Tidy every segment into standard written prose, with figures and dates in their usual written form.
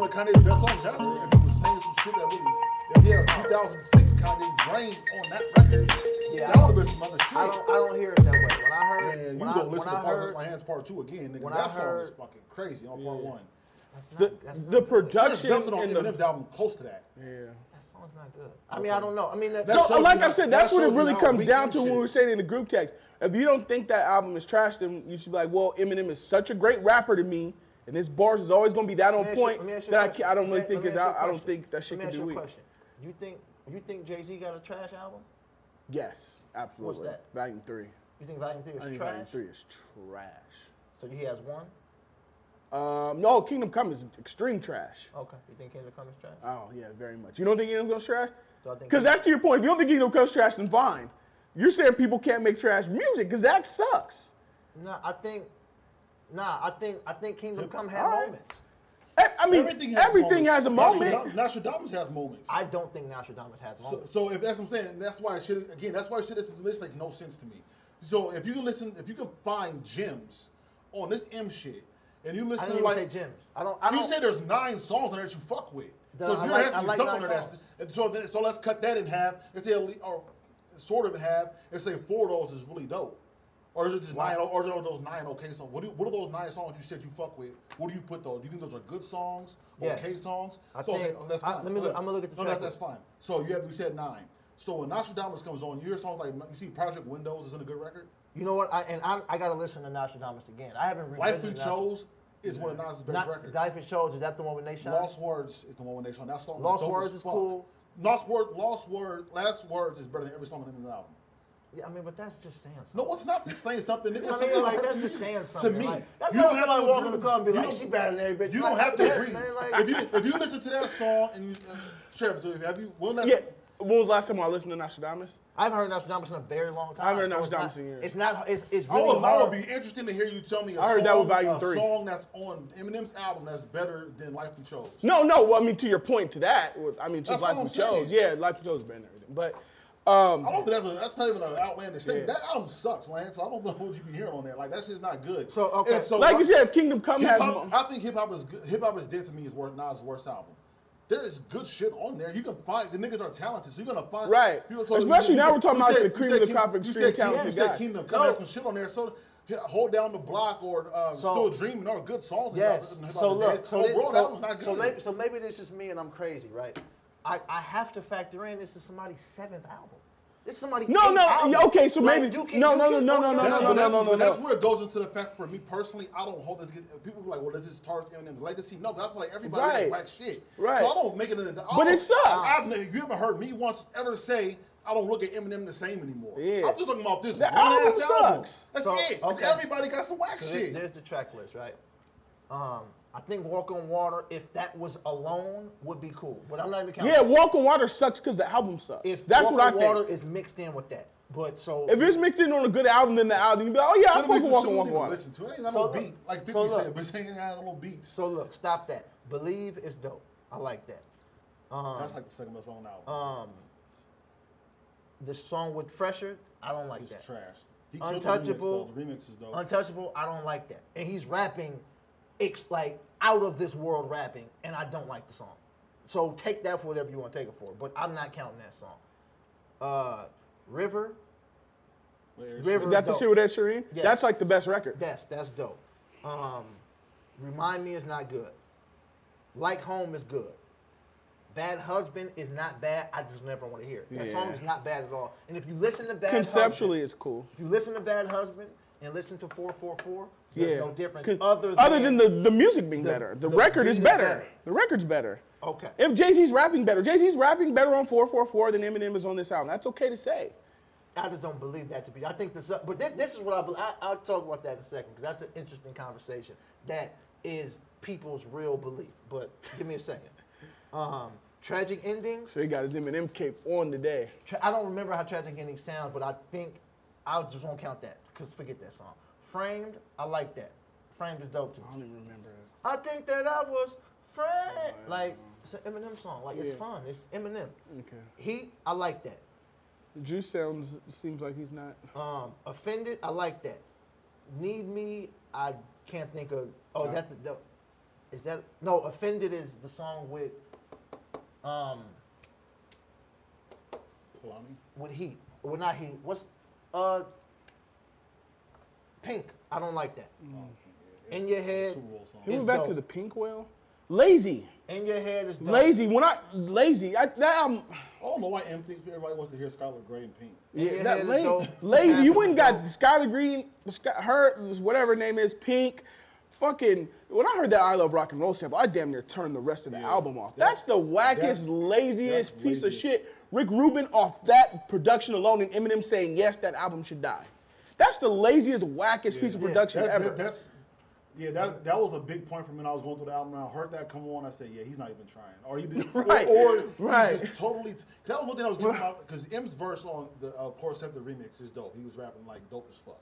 of Kanye's best songs ever. If he was saying some shit that really, if he had 2006 Kanye's brain on that record, that would have been some other shit. I don't hear it that way. When I heard, man, you go listen to Parts My Hands Part 2 again, nigga. That song is fucking crazy on Part 1. The production. There's nothing on Eminem's album close to that. Yeah. That song's not good. I mean, I don't know. I mean, so like I said, that's what it really comes down to when we were saying in the group text. If you don't think that album is trash, then you should be like, well, Eminem is such a great rapper to me, and his bars is always going to be that on point that I don't really think is out. I don't think that shit can be weak. You think Jay-Z got a trash album? Yes, absolutely. What's that? Volume 3. You think Volume 3 is trash? Volume 3 is trash. So he has one? No, Kingdom Come is extreme trash. Okay. You think Kingdom Come is trash? Oh, yeah, very much. You don't think Kingdom Come's trash? So because that's to your point. If you don't think Kingdom Come's trash, then fine. You're saying people can't make trash music because that sucks. I think Kingdom Come had moments. I mean, everything has a moment. Nostradamus has moments. I don't think Nostradamus has moments. So if that's what I'm saying, that's why shit this makes no sense to me. So if you can find gems on this M shit, and you listen I didn't to even say gems. I don't. You say there's 9 songs on there that you fuck with. So there has to be something on there that's. So let's cut that in half. Let's say or sort of in half. And say 4 of those is really dope. Or is it just 9? Or are those 9 okay songs? What are those 9 songs you said you fuck with? What do you put those? Do you think those are good songs? Or okay songs? That's fine. I'm gonna look at the track. That's fine. So you said 9. So when Nostradamus comes on, your songs like you see Project Windows is in a good record. You know what? I gotta listen to Nostradamus again. I haven't revisited Life It Shows is one of Nas's best records. Life It Shows, is that the one with Nation? Lost Words is the one with Nation. That song Lost Words is cool. Last Words is better than every song on Eminem's album. Yeah, I mean, but that's just saying something. No, it's not just saying something. Nigga, I mean, like, that's just saying something. To me. Like, that's not somebody walking in the car and be like, she better than every bitch. You don't have to agree. If you listen to that song and you, Trevor, have you, when was the last time I listened to Nostradamus? I haven't heard Nostradamus in a very long time. I haven't heard Nostradamus in years. It's really hard. I would be interested to hear you tell me a song that's on Eminem's album that's better than Life We Chose. No, well, I mean, to your point to that, I mean, just Life We Chose. Yeah, Life We Chose is better than everything. But I don't think that's not even an outlandish thing. That album sucks, Lance. So I don't know what you be hearing on there. Like that shit's not good. So okay. So like you said, Kingdom Come has. I think hip hop is dead to me. Is Nas' worst album. There is good shit on there. You can find the niggas are talented, so you're gonna find right. Especially now we're talking about the cream of the crop, extreme talented guys. You said Kingdom Come has some shit on there. So Hold Down the Block or Still Dreaming are good songs. Yes. So look. So maybe this is me and I'm crazy, right? I have to factor in this is somebody's 7th album. This is somebody's album. Okay, so maybe no. That's where it goes into the fact for me personally. I don't hold this. People are like, well, this is target Eminem's legacy. No, but I feel like everybody has whack shit. Right. So I don't make it into. But it sucks. You ever heard me once ever say I don't look at Eminem the same anymore? Yeah. I'm just talking about this one ass album. That's it. Okay. Everybody got some whack shit. There's the track list, right? I think Walk on Water, if that was alone, would be cool. But I'm not even counting. Yeah, Walk on Water sucks because the album sucks. That's what I think. Walk on Water is mixed in with that. But so if it's mixed in on a good album, then the album, you'd be like, oh yeah, I fuck with Walk on Water. Listen to it. It ain't got no beat. Like 50 said, but it ain't got no beats. So look, stop that. Believe is dope. I like that. That's like the second best song on the album. The song with Fresher, I don't like that. It's trash. Untouchable. The remix is dope. Untouchable, I don't like that. And he's rapping, like out of this world rapping, and I don't like the song. So take that for whatever you want to take it for. But I'm not counting that song. River. River. That the shit with Ed Sheeran? Yes. That's like the best record. That's dope. Remind Me is not good. Like Home is good. Bad Husband is not bad. I just never want to hear it. That song is not bad at all. And if you listen to Bad Conceptually, it's cool. If you listen to Bad Husband and listen to 444, there's no difference other than the music being better. The record is better. The record's better. Okay. If Jay-Z's rapping better on 444 than Eminem is on this album. That's okay to say. I just don't believe that to be. I think but this is what I believe. I'll talk about that in a second because that's an interesting conversation. That is people's real belief. But give me a second. Tragic Endings. So he got his Eminem cape on today. I don't remember how Tragic Endings sounds, but I think I just won't count that because forget that song. Framed, I like that. Framed is dope too. I don't even remember it. I think that I was framed. Like it's an Eminem song. Like it's fun. It's Eminem. Okay. Heat, I like that. Juice seems like he's not. Offended, I like that. Need Me, I can't think of. Oh, is that the Is that no? Offended is the song with Kalani? with Heat. Well, not Heat. What's Pink? I don't like that. In your head. Super Bowl song. He went It's back dope. to the Pink Well. Lazy. In your head is dope. Lazy. That album. I don't know why M thinks everybody wants to hear Skylar Grey and Pink. Yeah, Yeah, that it's lazy. dope. Lazy. You went and got Dope. Skylar Green, her, whatever her name is, Pink. Fucking. When I heard that I Love Rock and Roll sample, I damn near turned the rest of the album off. That's the wackest, laziest that's piece of lazy. shit. Rick Rubin off that production alone, and Eminem saying yes, that album should die. That's the laziest, wackest piece of production ever. That was a big point for me when I was going through the album. And I heard that come on. I said, yeah, he's not even trying. Or he did, Right. or Right. He's just totally. That was one thing I was getting about because M's verse on the Porceptor remix is dope. He was rapping like dope as fuck.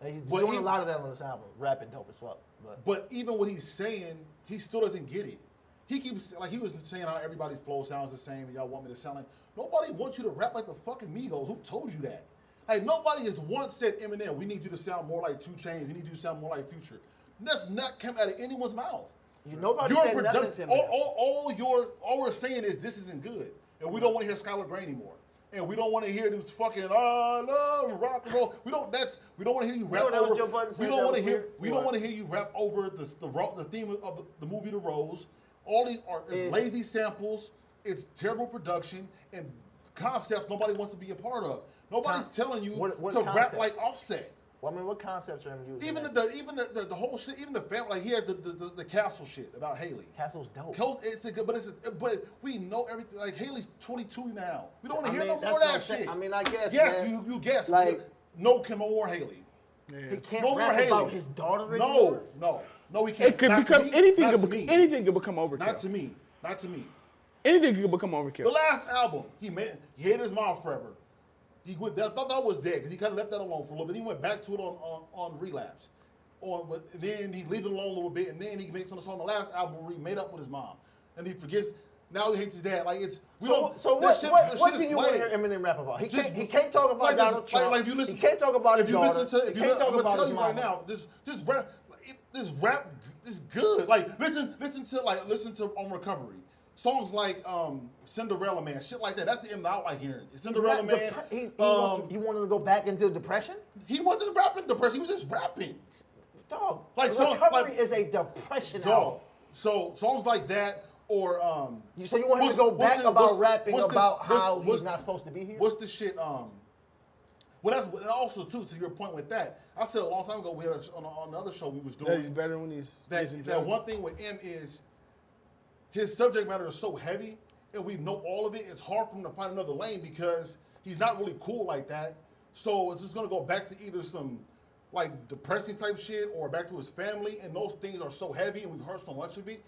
And he's But doing he- a lot of that on this album, rapping dope as fuck. But even what he's saying, he still doesn't get it. He keeps like he was saying how everybody's flow sounds the same. And y'all want me to sound like nobody wants you to rap like the fucking Migos. Who told you that? Like nobody has once said Eminem. We need you to sound more like 2 Chainz. We need you to sound more like Future. That's not come out of anyone's mouth. Nobody said nothing to me. All we're saying is this isn't good, and we don't want to hear Skylar Grey anymore, and we don't want to hear this fucking I love rock and roll. We don't want to hear you rap that was over. Joe Budden We said don't that want to was hear. weird? We don't want to hear you rap over the theme of the movie The Rose. All these are lazy samples. It's terrible production and concepts nobody wants to be a part of. Nobody's telling you what to rap concepts? like Offset. Well, I mean, what concepts are him using? Even the whole shit, even the family, like he had the castle shit about Haley. Castle's dope. But we know everything. Like Haley's 22 now. We don't want to hear mean, no more that's of what I'm that saying. shit. I mean, I guess. Yes, man, you guess. like- No more Haley. he can't No more rap Haley. about his daughter anymore. No, we can't. It could Not to become me. anything. Not to Could me. anything could become overkill. Not to me. Anything could become The overkill. last album, he hated his mom forever. I thought that was dead because he kind of left that alone for a little bit. He went back to it on Relapse. But then he leaves it alone a little bit, and then he makes on the song the last album where he made up with his mom, and he forgets. Now he hates his dad. Like it's What do you want to hear Eminem rap about? He can't talk about Donald Trump. Like if you listen, he can't talk about his daughter. He He can't talk I'm about tell his you mama. right now, this rap is good. Like listen to On Recovery. Songs like Cinderella Man, shit like that. That's the Eminem I like hearing. Cinderella Man. You want him to go back into depression? He wasn't rapping depression. He was just rapping. Dog. Like Recovery is a depression album. Dog. So songs like that, or So you want him to go back about rapping about how he's not supposed to be here? What's the shit? Well, that's and also too. To your point with that, I said a long time ago we had on the other show we was doing. That he's better when he's That one thing with M is his subject matter is so heavy, and we know all of it. It's hard for him to find another lane because he's not really cool like that. So it's just gonna go back to either some like depressing type shit or back to his family, and those things are so heavy and we've heard so much of it.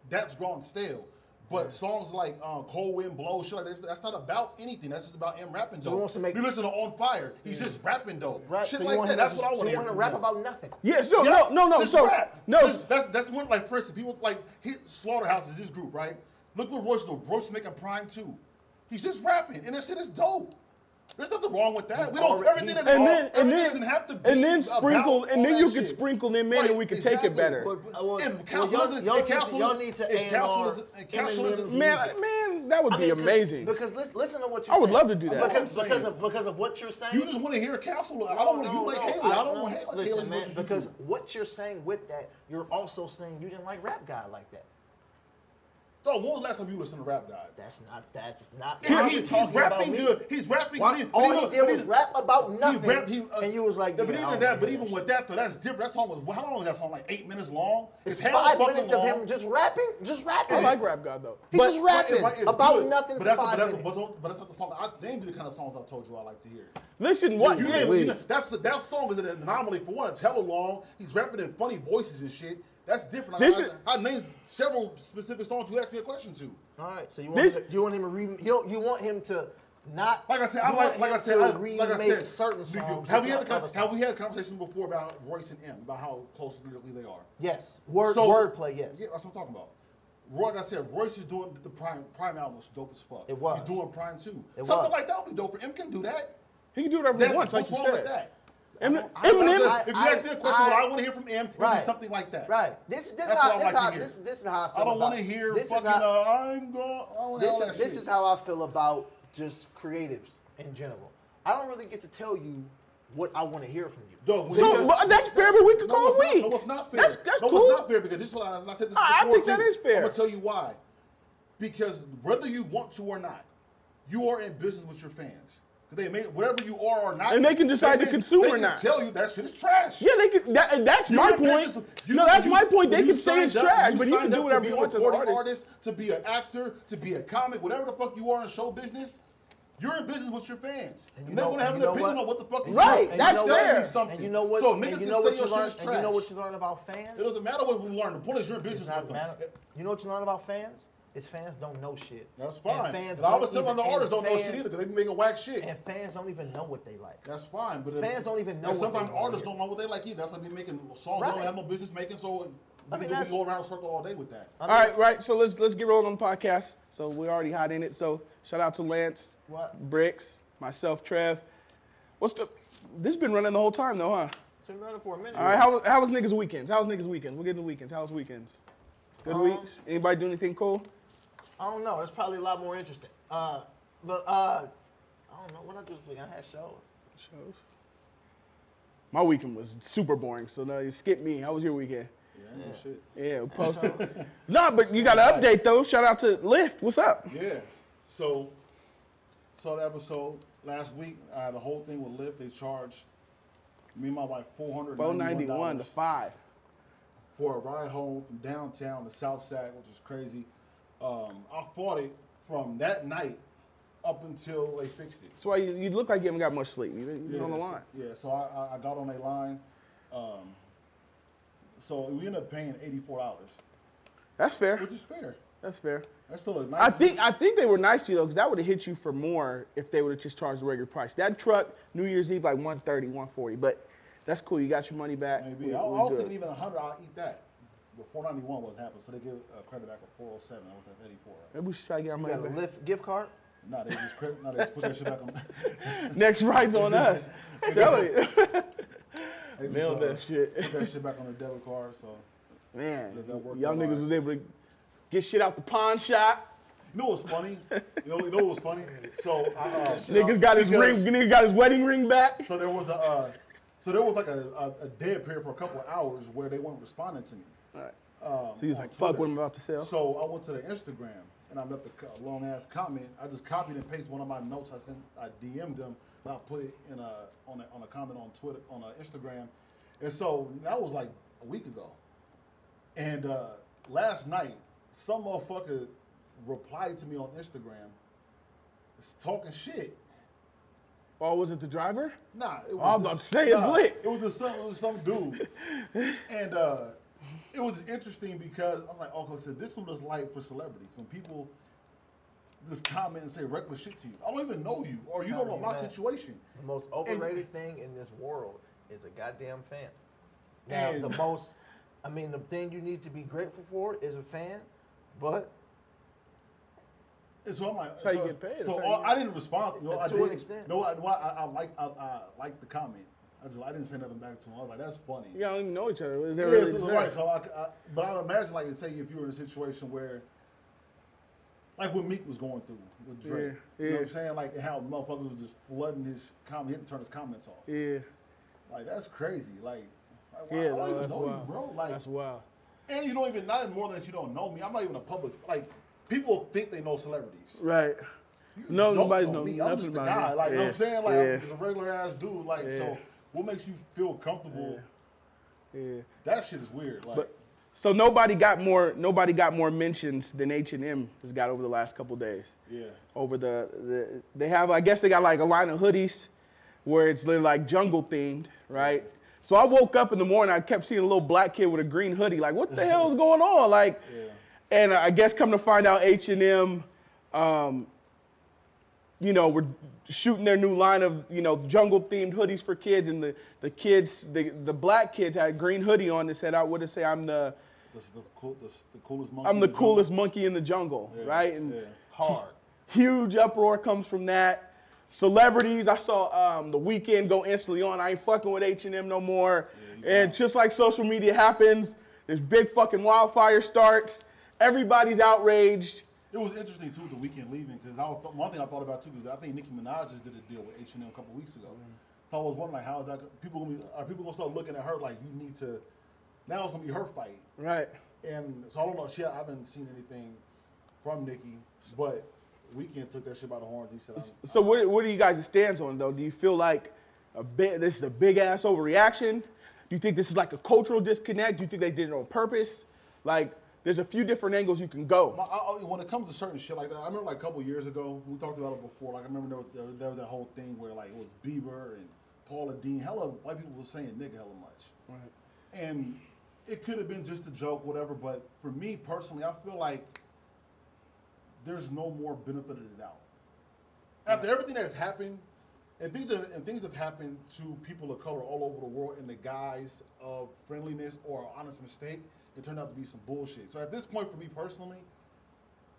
That's gone stale. But songs like Cold Wind Blows, shit like that, that's not about anything. That's just about him rapping dope. he wants to make- You listen to On Fire, he's just rapping dope. Right. Shit So you like want that. him That's to, what I want so to you hear. want him to from rap him. about nothing. Yes, Just So rap. no. That's one. Like for instance, people like Slaughterhouse is this group, right? Look what Royce doing. Royce is making Prime 2. He's just rapping, and that shit is dope. There's nothing wrong with that. We don't. Everything doesn't have to be. And then sprinkle, about and then all you that can shit. sprinkle them in, Right, and we can take it exactly. better. Y'all need to A&R Eminem's Man, that would be amazing. Because listen to what you're saying. I would love to do that. Because of what you're saying. You just want to hear Castle. I don't want to. You like Haley. I don't want Haley. Listen, man, because what you're saying with that, you're also saying you didn't like Rap God like that. Oh, when was the last time you listened to Rap God? That's not. He's rapping good. He's rapping. All he did was rap about nothing. And you was like, but even that, but even with that though, that's different. That song was how long was that song? Like 8 minutes long. It's hella 5 fucking minutes long. of him just rapping. I like Rap God though. He's just rapping It's about good. nothing But for that's 5 minutes. but that's not the song. I named you the kind of songs I told you I like to hear. Listen, what? That song is an anomaly for one. It's hella long. He's rapping in funny voices and shit. That's different. I named several specific songs you asked me a question to. All right, so you want him to you want him to not like I said, remake certain songs. Have we had a conversation before about Royce and M, about how close lyrically they are? Yes, wordplay. Yes, yeah, that's what I'm talking about. Like I said, Royce is doing the Prime album was dope as fuck. It was. He's doing Prime 2. It Something was. like that would be dope for M. Can do that. He can do whatever he wants, like what's you wrong said. with that? Eminem. If you ask me a question, what I want to hear from M, it would be something like that. Right. This is how I feel. I don't want to hear fucking. I'm going. This is how I feel about just creatives in general. I don't really get to tell you what I want to hear from you. But that's fair, but we can call it weak. No, it's not fair. That's cool. No, it's not fair because this is what I said this before. I think that is fair. I'm gonna tell you why. Because whether you want to or not, you are in business with your fans. They may whatever you are or not, and they can decide to consume or not. They can tell you that shit is trash. Yeah, they can. That's my point. That's my point. They can say it's trash, but he can do whatever he wants as an artist. To be an actor, to be a comic, whatever the fuck you are in show business. You're in business with your fans, and they're gonna have an opinion on what the fuck is right. doing. That's fair. Something. And you know what? So niggas can say your shit is trash. And you know what you learn about fans? It doesn't matter what we learn. The point is you're in business with them. You know what you learn about fans? Is fans don't know shit. That's fine. And I was telling the artists don't know shit either because they be making whack shit. And fans don't even know what they like. That's fine, but fans don't even know. And sometimes artists don't know what they like either. That's like me making songs they don't have no business making. So we go around a circle all day with that. All right. So let's get rolling on the podcast. So we're already hot in it. So shout out to Lance, Brixx, myself, Trev. This been running the whole time though, huh? It's been running for a minute. All right. How was niggas' weekends? We'll get into the weekends. How was weekends? Good weeks. Anybody do anything cool? I don't know. It's probably a lot more interesting. I don't know what I do this week. I had shows. My weekend was super boring, so no, you skipped me. How was your weekend? Yeah, shit. Yeah, post it. No, but you got an update though. Shout out to Lyft. What's up? Yeah. So saw the episode last week. The whole thing with Lyft, they charged me and my wife $491 to 5 for a ride home from downtown to South Side, which is crazy. I fought it from that night up until they fixed it. That's why you look like you haven't got much sleep. You've been on the line. So I got on a line. So we ended up paying $84. That's fair. Which is fair. That's fair. That's still a nice. I think they were nice to you though, because that would have hit you for more if they would have just charged the regular price. That truck, New Year's Eve, like $130, $140. But that's cool. You got your money back. Maybe. I was thinking even $100, I'll eat that. But $491 wasn't happening, so they give credit back of $407. That's $84. Right? Maybe we should try to get our money back. You got a Lyft gift card? No, they just put that shit back on. Next ride's on us. Tell you. Nailed that shit. Put that shit back on the debit card. So man, y'all niggas was able to get shit out the pawn shop. You know what's funny? You know what was funny? So niggas got his ring. Nigga got his wedding ring back. So there was like a dead period for a couple of hours where they weren't responding to me. All right. So he was like, Twitter. fuck what I'm about to sell. So I went to the Instagram and I left a long ass comment. I just copied and pasted one of my notes I DM'd them and I put it on a comment on Twitter, on Instagram. And so that was like a week ago. And last night, some motherfucker replied to me on Instagram talking shit. Oh, was it the driver? Nah. It was I was about to say it's lit. It was some dude. And it was interesting because I was like, okay, so this is what it's like for celebrities. When people just comment and say reckless shit to you. I don't even know you, or you don't know my situation. The most overrated thing in this world is a goddamn fan. Now, the thing you need to be grateful for is a fan, but... And so I'm like, that's how you get paid. So I didn't respond. To an extent. No, I liked the comment. I didn't say nothing back to him. I was like, that's funny. You don't even know each other. Is there right. So but I imagine, like, say if you were in a situation where, like what Meek was going through with Drake. You know what I'm saying? Like how motherfuckers was just flooding his comment. He had to turn his comments off. Yeah. Like that's crazy. Like I don't even know you, bro. Like that's wild. And you don't even not more than that you don't know me. I'm not even a public people think they know celebrities. Right. No, nobody's know me. I'm just a guy. Like, you know what I'm saying? Like, I'm just a regular ass dude. Like, so what makes you feel comfortable? Yeah. That shit is weird. Like, so nobody got more mentions than H&M has got over the last couple days. Yeah. Over they have, I guess they got like a line of hoodies where it's like jungle themed, right? Yeah. So I woke up in the morning, I kept seeing a little black kid with a green hoodie. Like, what the hell is going on? Like. Yeah. And I guess come to find out H&M, we're shooting their new line of, jungle-themed hoodies for kids. And the kids, the black kids had a green hoodie on that said, what did it say? I'm the coolest monkey. I'm the coolest monkey in the jungle, right? And hard. Huge uproar comes from that. celebrities. I saw The Weeknd go instantly on. I ain't fucking with H&M no more. And just like social media happens, this big fucking wildfire starts. Everybody's outraged. It was interesting too, The Weeknd leaving, because one thing I thought about too, because I think Nicki Minaj just did a deal with H&M a couple weeks ago. So I was wondering, like, how is that? Are people gonna start looking at her like, you need to? Now it's gonna be her fight, right? And so I don't know. I haven't seen anything from Nicki, but Weeknd took that shit by the horns. He said, "So what are you guys' stands on though? Do you feel like this is a big ass overreaction? Do you think this is like a cultural disconnect? Do you think they did it on purpose? Like, there's a few different angles you can go. When it comes to certain shit like that, I remember like a couple years ago, we talked about it before. Like I remember there was that whole thing where like it was Bieber and Paula Deen. Hella white people were saying nigga hella much. Right. And it could have been just a joke, whatever. But for me personally, I feel like there's no more benefit of the doubt. After everything that's happened, and things have happened to people of color all over the world in the guise of friendliness or an honest mistake, it turned out to be some bullshit. So at this point, for me personally,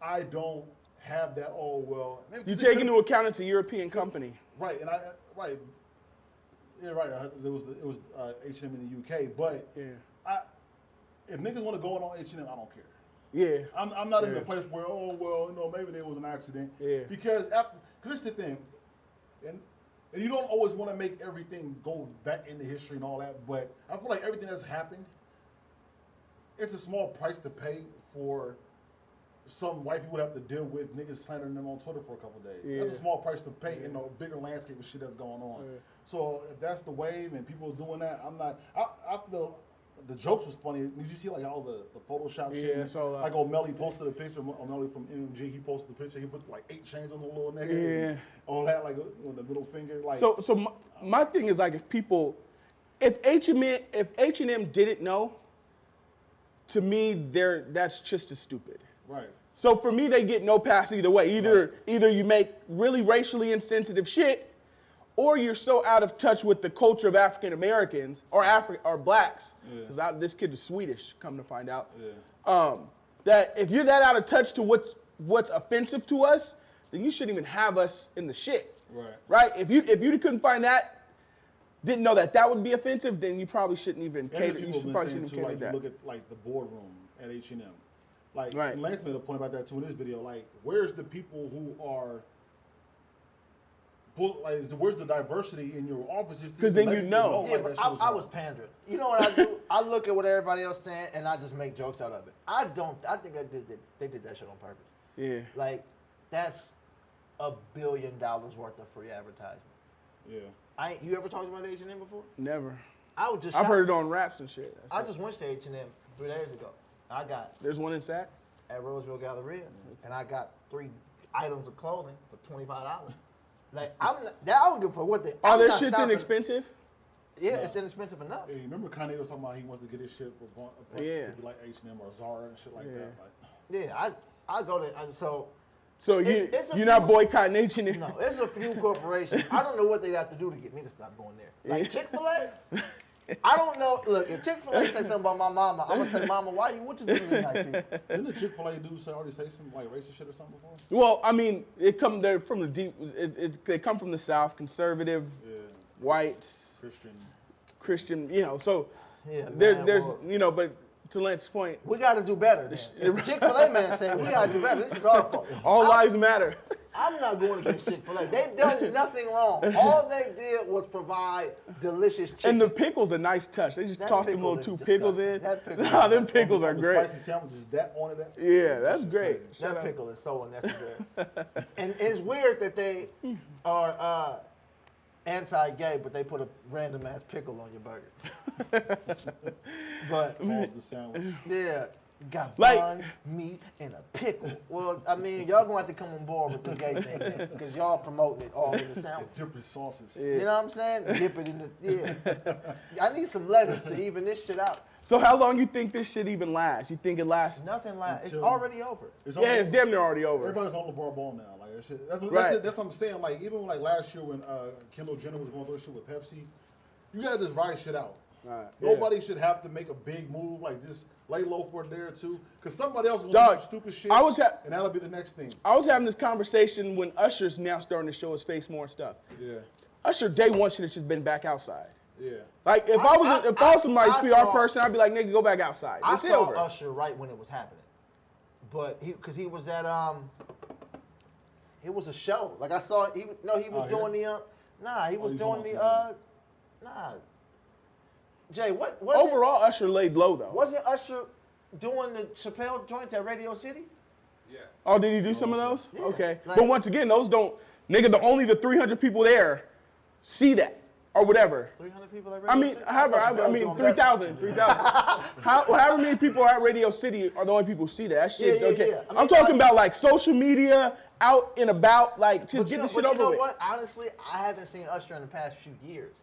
I don't have that. Oh well. You take into account it's a European company, right? And right. It was H&M in the UK, but if niggas want to go on H&M, I don't care. Yeah. I'm not in the place where maybe there was an accident. Yeah. Because this is the thing, and you don't always want to make everything go back into history and all that, but I feel like everything that's happened, it's a small price to pay for some white people have to deal with niggas slandering them on Twitter for a couple of days. Yeah. That's a small price to pay in the bigger landscape of shit that's going on. Yeah. So if that's the wave and people are doing that, I'm not. I feel the jokes was funny. Did you see like all the Photoshop shit? Yeah, so like O'Malley posted a picture. O'Malley from MMG, he posted the picture. He put like 8 chains on the little nigga. Yeah. All that like the middle finger. Like so my thing is like if H&M didn't know, to me that's just as stupid. Right. So for me, they get no pass either way. Either you make really racially insensitive shit, or you're so out of touch with the culture of African Americans or blacks. Because this kid is Swedish, come to find out. Yeah. That if you're that out of touch to what's offensive to us, then you shouldn't even have us in the shit. Right. Right. If you couldn't find that, didn't know that would be offensive, then you probably shouldn't even cater. You probably shouldn't cater like, that. You look at like the boardroom at H&M. Like, right. Lance made a point about that too in this video. Like, where's the people who are, where's the diversity in your offices? Because then you know. Yeah, but I was pandering. You know what I do? I look at what everybody else saying and I just make jokes out of it. I think they did that shit on purpose. Yeah. Like, that's $1 billion worth of free advertisement. Yeah. You ever talked about H&M before? Never. I've heard it on raps and shit. I just went to H&M 3 days ago. There's one in Sac? At Roseville Galleria, and I got 3 items of clothing for $25. Like I don't give a fuck what they. Are their shit's inexpensive? Yeah, it's inexpensive enough. Yeah, you remember Kanye was talking about he wants to get his shit to be like H&M or Zara and shit like that. Like, yeah, I go to So you're not boycotting H&M? No, there's a few corporations. I don't know what they have to do to get me to stop going there. Like Chick-fil-A. I don't know. Look, if Chick-fil-A say something about my mama, I'm gonna say, "Mama, what you doing to nice people?" Didn't the Chick-fil-A dude already say some like racist shit or something before? Well, I mean, they come from the deep. They come from the South, conservative, whites, Christian. You know, so there's but to Lance's point, we got to do better. If Chick-fil-A man said we got to do better, this is our fault. All lives matter. I'm not going against Chick-fil-A. They've done nothing wrong. All they did was provide delicious chicken. And the pickle's a nice touch. They just tossed them little 2 pickles in. That them pickles are great. Spicy sandwiches, that on it. Yeah, that's great. That pickle is so unnecessary. And it's weird that they are anti-gay, but they put a random ass pickle on your burger. But pause the sandwich. Yeah. Got buns, meat, and a pickle. Well, I mean, y'all gonna have to come on board with the gay thing because y'all promoting it all in the sandwich. Different sauces. Yeah. You know what I'm saying? Dip it in the I need some lettuce to even this shit out. So how long you think this shit even lasts? You think it lasts? Nothing lasts. It's already over. It's damn near already over. Everybody's on LeVar Ball now. Like that shit. That's what I'm saying. Like even like last year when Kendall Jenner was going through shit with Pepsi, you gotta just ride shit out. Right. Nobody should have to make a big move like this. Lay low for a day or two, because somebody else is going to do stupid shit, and that'll be the next thing. I was having this conversation when Usher's now starting to show his face more and stuff. Yeah. Usher day one should have just been back outside. Yeah. Like if I was somebody's PR person, I'd be like, nigga, go back outside. I saw Usher right when it was happening, but because he was at it was a show. Like I saw he was doing the Jay, what overall Usher laid low though. Wasn't Usher doing the Chappelle joint at Radio City? Yeah. Oh, did he do some of those? Yeah. Okay. Like, but once again, those don't, nigga, only the 300 people there see that or whatever. 300 people at Radio City? I mean 3,000. However many people are at Radio City are the only people who see that. That shit, okay. Yeah. I mean, I'm talking about like social media, out and about, like just get the shit over with. You know what? Honestly, I haven't seen Usher in the past few years.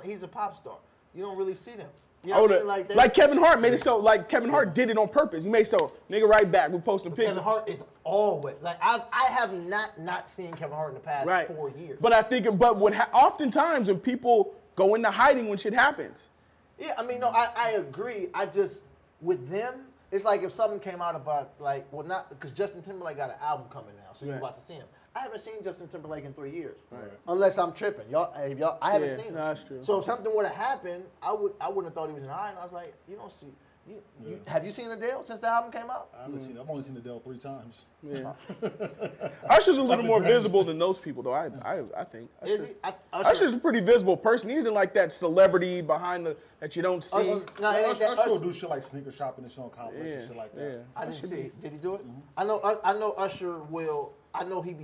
He's a pop star. You don't really see them. You know what I mean? Like Kevin Hart made it so, like Kevin Hart did it on purpose. He made so, nigga, right back. We posting pictures. Kevin Hart is always, like, I have not seen Kevin Hart in the past 4 years. But I think, oftentimes when people go into hiding when shit happens. Yeah, I mean, no, I agree. I just, with them, it's like if something came out about, like, well, not, because Justin Timberlake got an album coming now, so you're about to see him. I haven't seen Justin Timberlake in 3 years, unless I'm tripping. I haven't seen him. No, that's true. So if something would have happened, I wouldn't have thought he was in high. And I was like, you don't see. Have you seen Adele since the album came out? I haven't seen it. I've only seen Adele 3 times. Yeah. Usher's a little more visible than those people, though. I think. Is he? Usher's a pretty visible person. He isn't like that celebrity behind that you don't see. Usher will do shit like sneaker shopping and showing compliments and shit like that. Yeah. I didn't see it. Did he do it? Mm-hmm. I know Usher will. I know he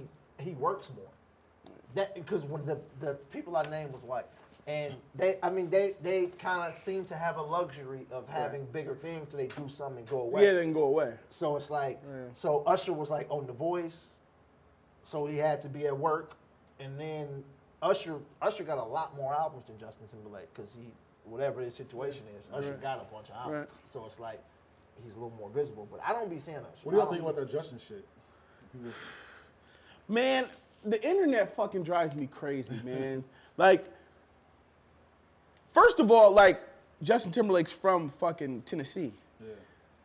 works more. That because when the people I named was white, and they kind of seem to have a luxury of having bigger things, so they do something and go away. Yeah, they can go away. So it's like, so Usher was like on The Voice, so he had to be at work, and then Usher got a lot more albums than Justin Timberlake because whatever his situation is, Usher got a bunch of albums. Right. So it's like he's a little more visible, but I don't be seeing Usher. What do y'all think about that Justin shit? Man, the internet fucking drives me crazy, man. Like, first of all, like, Justin Timberlake's from fucking Tennessee. Yeah.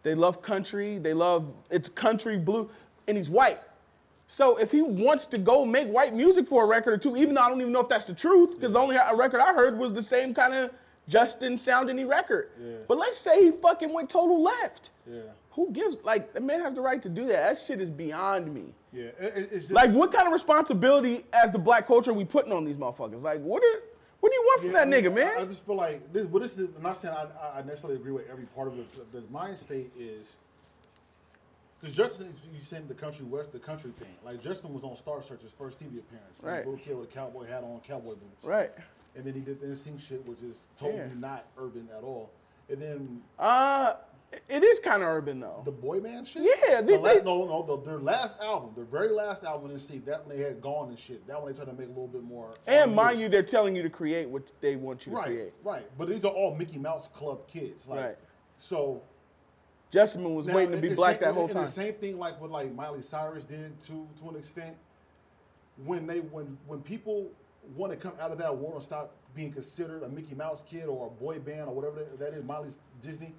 They love country. It's country blue, and he's white. So if he wants to go make white music for a record or two, even though I don't even know if that's the truth, because the only record I heard was the same kind of Justin sounding record. Yeah. But let's say he fucking went total left. Yeah. Who gives, like, the man has the right to do that. That shit is beyond me. Yeah. It's just, like, what kind of responsibility as the black culture are we putting on these motherfuckers? Like, what do you want from that nigga, man? I just feel like, I'm not saying I necessarily agree with every part of it. The mind state is, because Justin, you saying the country thing. Like, Justin was on Star Search's first TV appearance. Right. He was a little kid with a cowboy hat on, cowboy boots. Right. And then he did the NSYNC shit, which is totally not urban at all. And then... It is kind of urban, though. The boy band shit? Yeah. Their last album, their very last album, that when they had Gone and shit, that when they tried to make a little bit more... And mind you, they're telling you to create what they want you to create. Right, but these are all Mickey Mouse Club kids. Like, right. So... Justin was waiting to be black that whole time. And the same thing like what like Miley Cyrus did to an extent. When people want to come out of that world and stop being considered a Mickey Mouse kid or a boy band or whatever that is, Miley's Disney,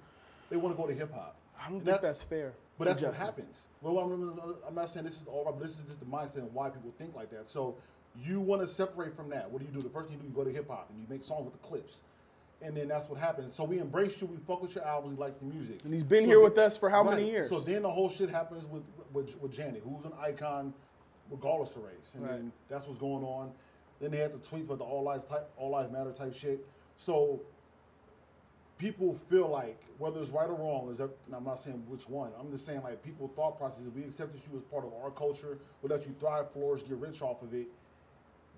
they want to go to hip hop. I don't think that's fair. But that's what happens. Well, I'm not saying this is all right, but this is just the mindset and why people think like that. So you want to separate from that. What do? The first thing you do, you go to hip hop and you make songs with the clips. And then that's what happens. So we embrace you, we fuck with your albums, we like the music. And he's been here with us for how many years? So then the whole shit happens with Janet, who's an icon regardless of race. And then that's what's going on. Then they had the tweets about the all lives matter type shit. So people feel like, whether it's right or wrong, and I'm not saying which one, I'm just saying like people thought process, we accepted you as part of our culture, we let you thrive, flourish, get rich off of it.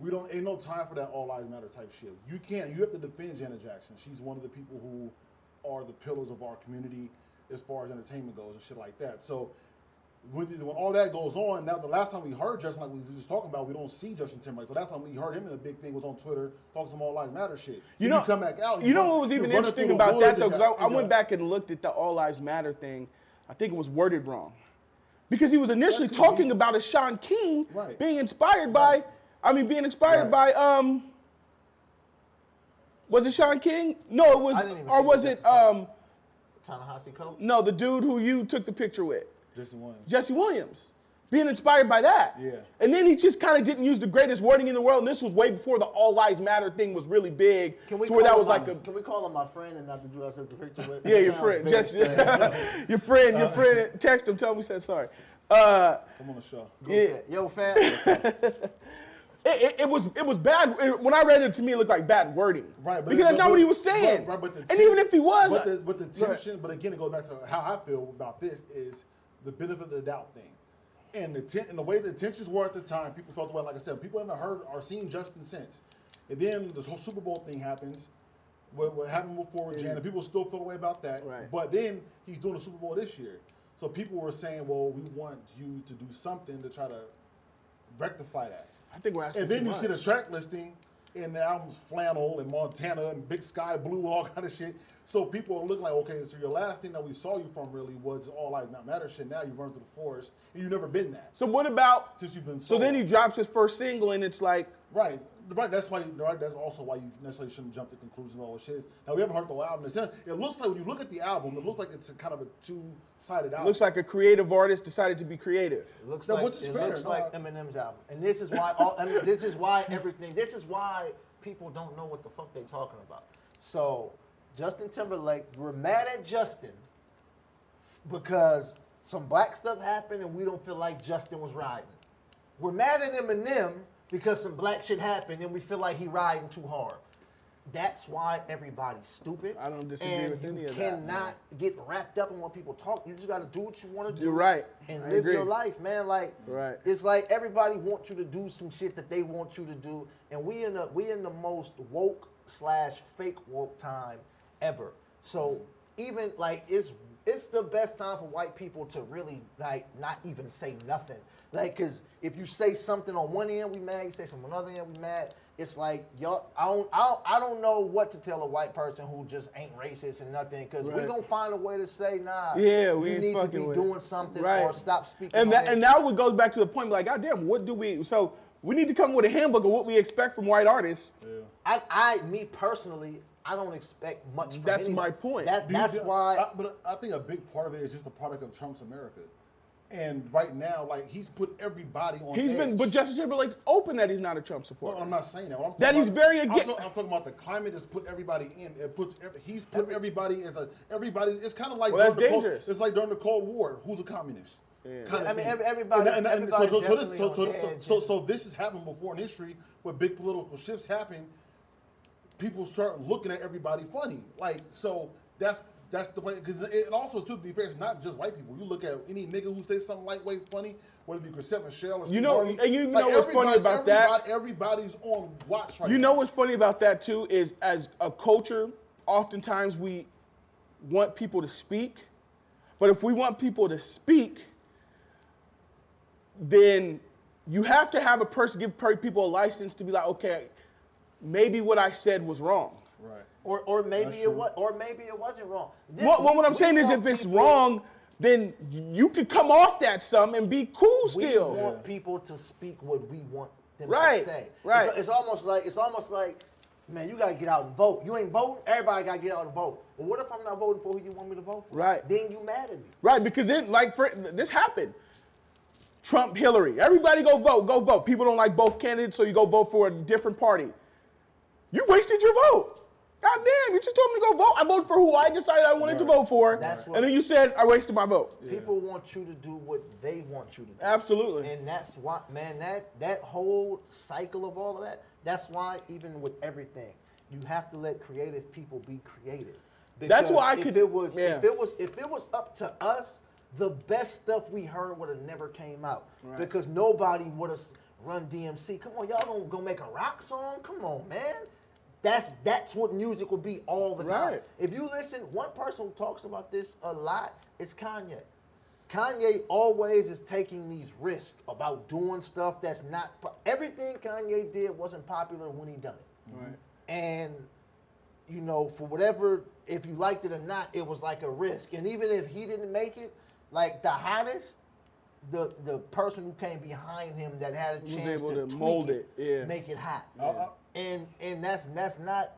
Ain't no time for that all lives matter type shit. You have to defend Janet Jackson. She's one of the people who are the pillars of our community as far as entertainment goes and shit like that. So when all that goes on, now the last time we heard Justin, like we were just talking about, we don't see Justin Timberlake. So last time we heard him in the big thing was on Twitter talking some all lives matter shit. You come back out. You know what was even interesting about that though? Because I went back and looked at the all lives matter thing. I think it was worded wrong. Because he was initially talking about a Sean King being inspired by... being inspired by Was it Sean King? No, it was, or was it Ta-Nehisi Coates? No, the dude who you took the picture with. Jesse Williams. Being inspired by that. Yeah. And then he just kind of didn't use the greatest wording in the world. And this was way before the All Lives Matter thing was really big. Can we to where that was like Can we call him my friend and not the dude I took the picture with? Yeah, your friend. Just your friend. Text him. Tell him we said sorry. Come on the show. Yeah. Yo, fam. It was bad. When I read it, to me, it looked like bad wording. Right, because that's not what he was saying. Right, and even if he was, but the tension. But again, it goes back to how I feel about this is the benefit of the doubt thing, and the way the tensions were at the time. People thought, well, like I said, people haven't heard or seen Justin since, and then this whole Super Bowl thing happens. What happened before with Jan, and people still feel the way about that. Right. But then he's doing the Super Bowl this year, so people were saying, well, we want you to do something to try to rectify that. I think we're asking And then too you much. see the track listing, and the album's Flannel and Montana and Big Sky Blue and all kind of shit. So people are looking like, okay, so your last thing that we saw you from really was All Lives Not Matter shit. Now you've run through the forest, and you've never been that. So what about Since you've been so then he drops his first single, and it's like right. That's why. Right. That's also why you necessarily shouldn't jump to conclusions and all that shit. Now we haven't heard the whole album. It looks like when you look at the album, it looks like it's a kind of a two-sided album. looks like a creative artist decided to be creative. It looks Now, like which is fair, looks like Eminem's album, and this is why this is why people don't know what the fuck they talking about. So Justin Timberlake, we're mad at Justin because some black stuff happened and we don't feel like Justin was riding. We're mad at Eminem because some black shit happened and we feel like he riding too hard. That's why everybody's stupid. I don't disagree and with any of that. you cannot get wrapped up in what people talk. You just got to do what you want to do. You're right. And I live agree. your life, man. Like, Right. it's like everybody wants you to do some shit that they want you to do, and we in the most woke / fake woke time ever. So even like it's the best time for white people to really like not even say nothing. Like, cause if you say something on one end, we mad. You say something on the other end, we mad. It's like y'all. I don't know what to tell a white person who just ain't racist and nothing. Cause we gonna find a way to say, nah. Yeah, we you ain't need to fucking be with doing it. something Right. or stop speaking. And on that that and now it goes back to the point, like, goddamn, what do we? So we need to come with a handbook of what we expect from white artists. Yeah. Me personally, I don't expect much from That's anybody. my point. That's why. But I think a big part of it is just a product of Trump's America. And right now, like, he's put everybody on edge. But Justin Timberlake's open that he's not a Trump supporter. No, I'm not saying that. What I'm That talking he's about- very I'm against. talking about the climate that's put everybody in. He's put everybody as everybody. It's kind of like Well, that's during the dangerous. It's like during the Cold War. Who's a communist? Yeah. Kind of I mean, thing. everybody- everybody's definitely on edge. So this has happened before in history where big political shifts happen. People start looking at everybody funny. Like, so that's the way. Because it also, to be fair, it's not just white people. You look at any nigga who says something lightweight funny, whether it be Chris Michelle or Steve Harvey, and you know what's funny about that? Everybody's on watch right now. You know what's funny about that too is as a culture, oftentimes we want people to speak, but if we want people to speak, then you have to have a person give people a license to be like, okay, maybe what I said was wrong. Right. Or maybe it was, or maybe it wasn't wrong. What I'm saying is, if it's wrong, then you could come off that some and be cool still. We want people to speak what we want them Right, to say. right. It's almost like, man, you gotta get out and vote. You ain't voting, everybody gotta get out and vote. Well, what if I'm not voting for who you want me to vote for? Right. Then you mad at me. Right, because then, like, this happened. Trump, Hillary. Everybody go vote, go vote. People don't like both candidates, so you go vote for a different party. You wasted your vote. God damn, you just told me to go vote. I voted for who I decided I wanted to vote for. That's what- And then you said I wasted my vote. People want you to do what they want you to do. Absolutely. And that's why, man, that whole cycle of all of that, that's why even with everything, you have to let creative people be creative. That's why I Because could- if it was up to us, the best stuff we heard would have never came out. Right. Because nobody would have run DMC. Come on, y'all gonna go make a rock song? Come on, man. That's what music will be all the time. Right. If you listen, one person who talks about this a lot is Kanye. Kanye always is taking these risks about doing stuff that's not. Everything Kanye did wasn't popular when he done it. Right. And, you know, for whatever, if you liked it or not, it was like a risk. And even if he didn't make it, like the hottest, the person who came behind him that had a chance able to to mold tweak it, yeah. make it hot. Yeah. And that's not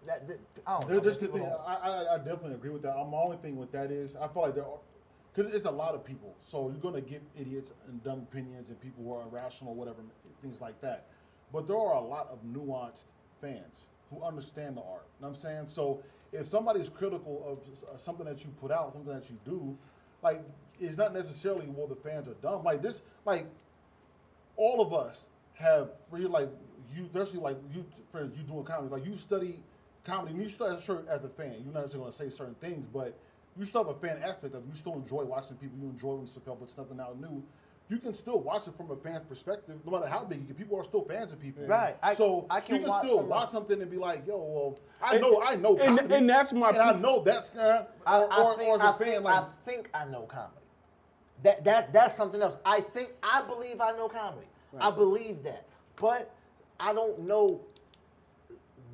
I don't know. This the thing. I definitely agree with that. My only thing with that is I feel like there are, because it's a lot of people. So you're gonna get idiots and dumb opinions and people who are irrational, whatever, things like that. But there are a lot of nuanced fans who understand the art. You know what I'm saying? So if somebody's critical of something that you put out, something that you do, like, it's not necessarily, well, the fans are dumb. Like this, like, all of us have free, like, you, especially like you, friends, you doing comedy, like you study comedy, and you study as a fan. You're not necessarily gonna say certain things, but you still have a fan aspect of it. You still enjoy watching people. You enjoy when Chappelle puts something out new. You can still watch it from a fan's perspective, no matter how big you get. People are still fans of people. Right. So I you can still watch something and be like, yo, well, I know comedy. And that's my and I know that's or as a fan, like, I think I know comedy. That's something else. I believe I know comedy. Right. I believe that. But I don't know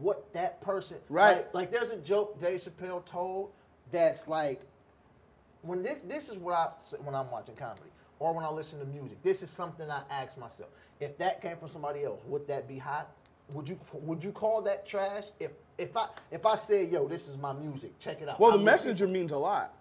what that person, right? Like there's a joke Dave Chappelle told that's like, when this is what when I'm watching comedy or when I listen to music, this is something I ask myself. If that came from somebody else, would that be hot? Would you call that trash? If I said, yo, this is my music, check it out. Well, the messenger means a lot.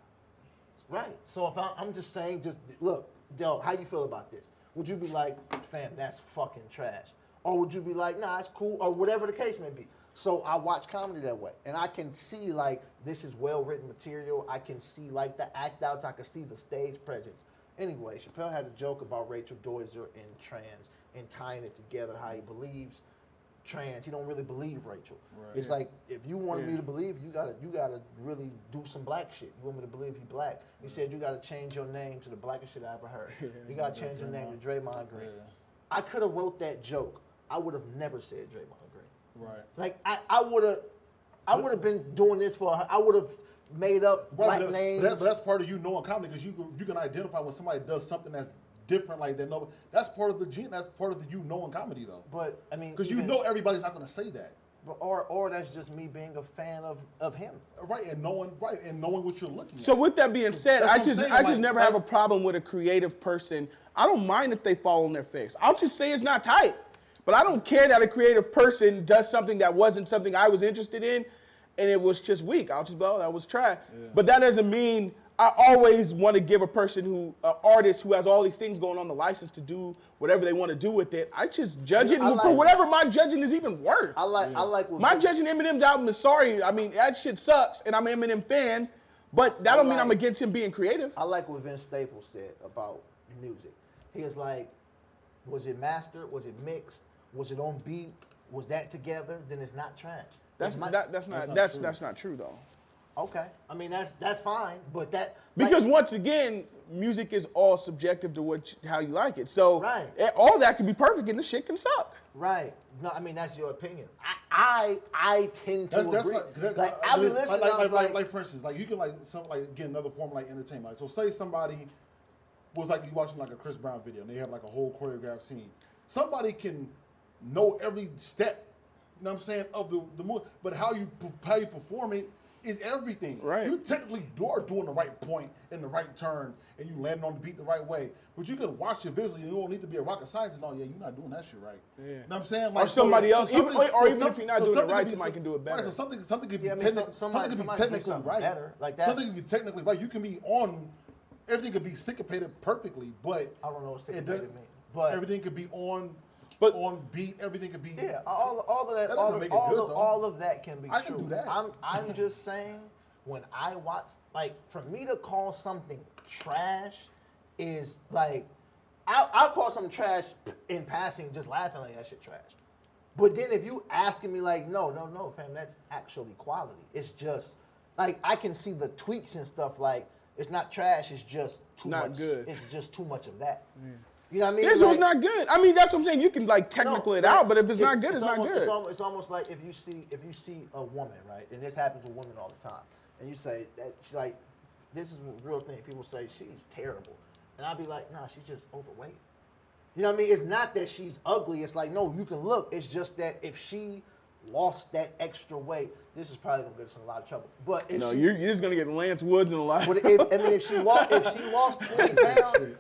Right. So if I'm just saying, just look, yo, how you feel about this? Would you be like, fam, that's fucking trash? Or would you be like, nah, it's cool, or whatever the case may be? So I watch comedy that way, and I can see, like, this is well-written material. I can see, like, the act outs. I can see the stage presence. Anyway, Chappelle had a joke about Rachel Doizer and trans and tying it together, how he believes trans. He don't really believe Rachel. Right. It's like, if you want me to believe, you gotta really do some black shit. You want me to believe you black? He said, you gotta change your name to the blackest shit I ever heard. You gotta change your name to Draymond Green. Yeah. I could have wrote that joke. I would have never said Draymond Green. Right. Like I would have been doing this I would have made up black names. But that's part of you knowing comedy, because you can identify when somebody does something that's different like that. No, that's part of the gene. That's part of the you knowing comedy, though. But I mean, because you know everybody's not going to say that. But or that's just me being a fan of him. Right, and knowing what you're looking at. So with that being said, I just never have a problem with a creative person. I don't mind if they fall on their face. I'll just say it's not tight. But I don't care that a creative person does something that wasn't something I was interested in, and it was just weak. I'll just be, oh, that was trash. Yeah. But that doesn't mean I always want to give an artist who has all these things going on, the license to do whatever they want to do with it. I just judge it for whatever my judging is even worth. I like my judging Eminem's album is sorry. I mean, that shit sucks, and I'm an Eminem fan, but that don't mean I'm against him being creative. I like what Vince Staples said about music. He was like, was it mastered? Was it mixed? Was it on beat? Was that together? Then it's not trash. That's not true though. Okay, I mean that's fine, but that because once again, music is all subjective to how you like it. So right. All that can be perfect and the shit can suck. Right. No, I mean that's your opinion. I tend to agree. I be listening. Like for instance, like you can get another form like entertainment. Like, so say somebody was like you watching like a Chris Brown video and they have like a whole choreographed scene. Somebody can know every step, you know what I'm saying, of the movie, but how you perform it is everything. Right. You technically are doing the right point in the right turn, and you landing on the beat the right way. But you can watch it visually, and you don't need to be a rocket scientist. No, you're not doing that shit right. Yeah. You know what I'm saying? Like, or somebody else, even if you're not doing it right, somebody can do it better. Right, so something could be technically right. Better. Like something could be technically right. You can be on. Everything could be syncopated perfectly, but I don't know what syncopated means. But everything could be on beat, everything could be. Yeah, all of that. All of that can be true. I can do that. I'm just saying, when I watch, like, for me to call something trash is like, I'll call something trash in passing, just laughing like that shit trash. But then if you asking me like, no, fam, that's actually quality. It's just like I can see the tweaks and stuff. Like, it's not trash. It's just too much. Good. It's just too much of that. Yeah. You know what I mean? This one's not good. I mean, that's what I'm saying. You can like technical it out, but if it's not good, it's not good. It's almost like if you see a woman, right, and this happens with women all the time, and you say that she's like, this is a real thing. People say she's terrible, and I'll be like, nah, she's just overweight. You know what I mean? It's not that she's ugly. It's like, no, you can look. It's just that if she lost that extra weight, this is probably gonna get us in a lot of trouble. But if you're just gonna get Lance Woods in a lot. But if she lost 20 pounds,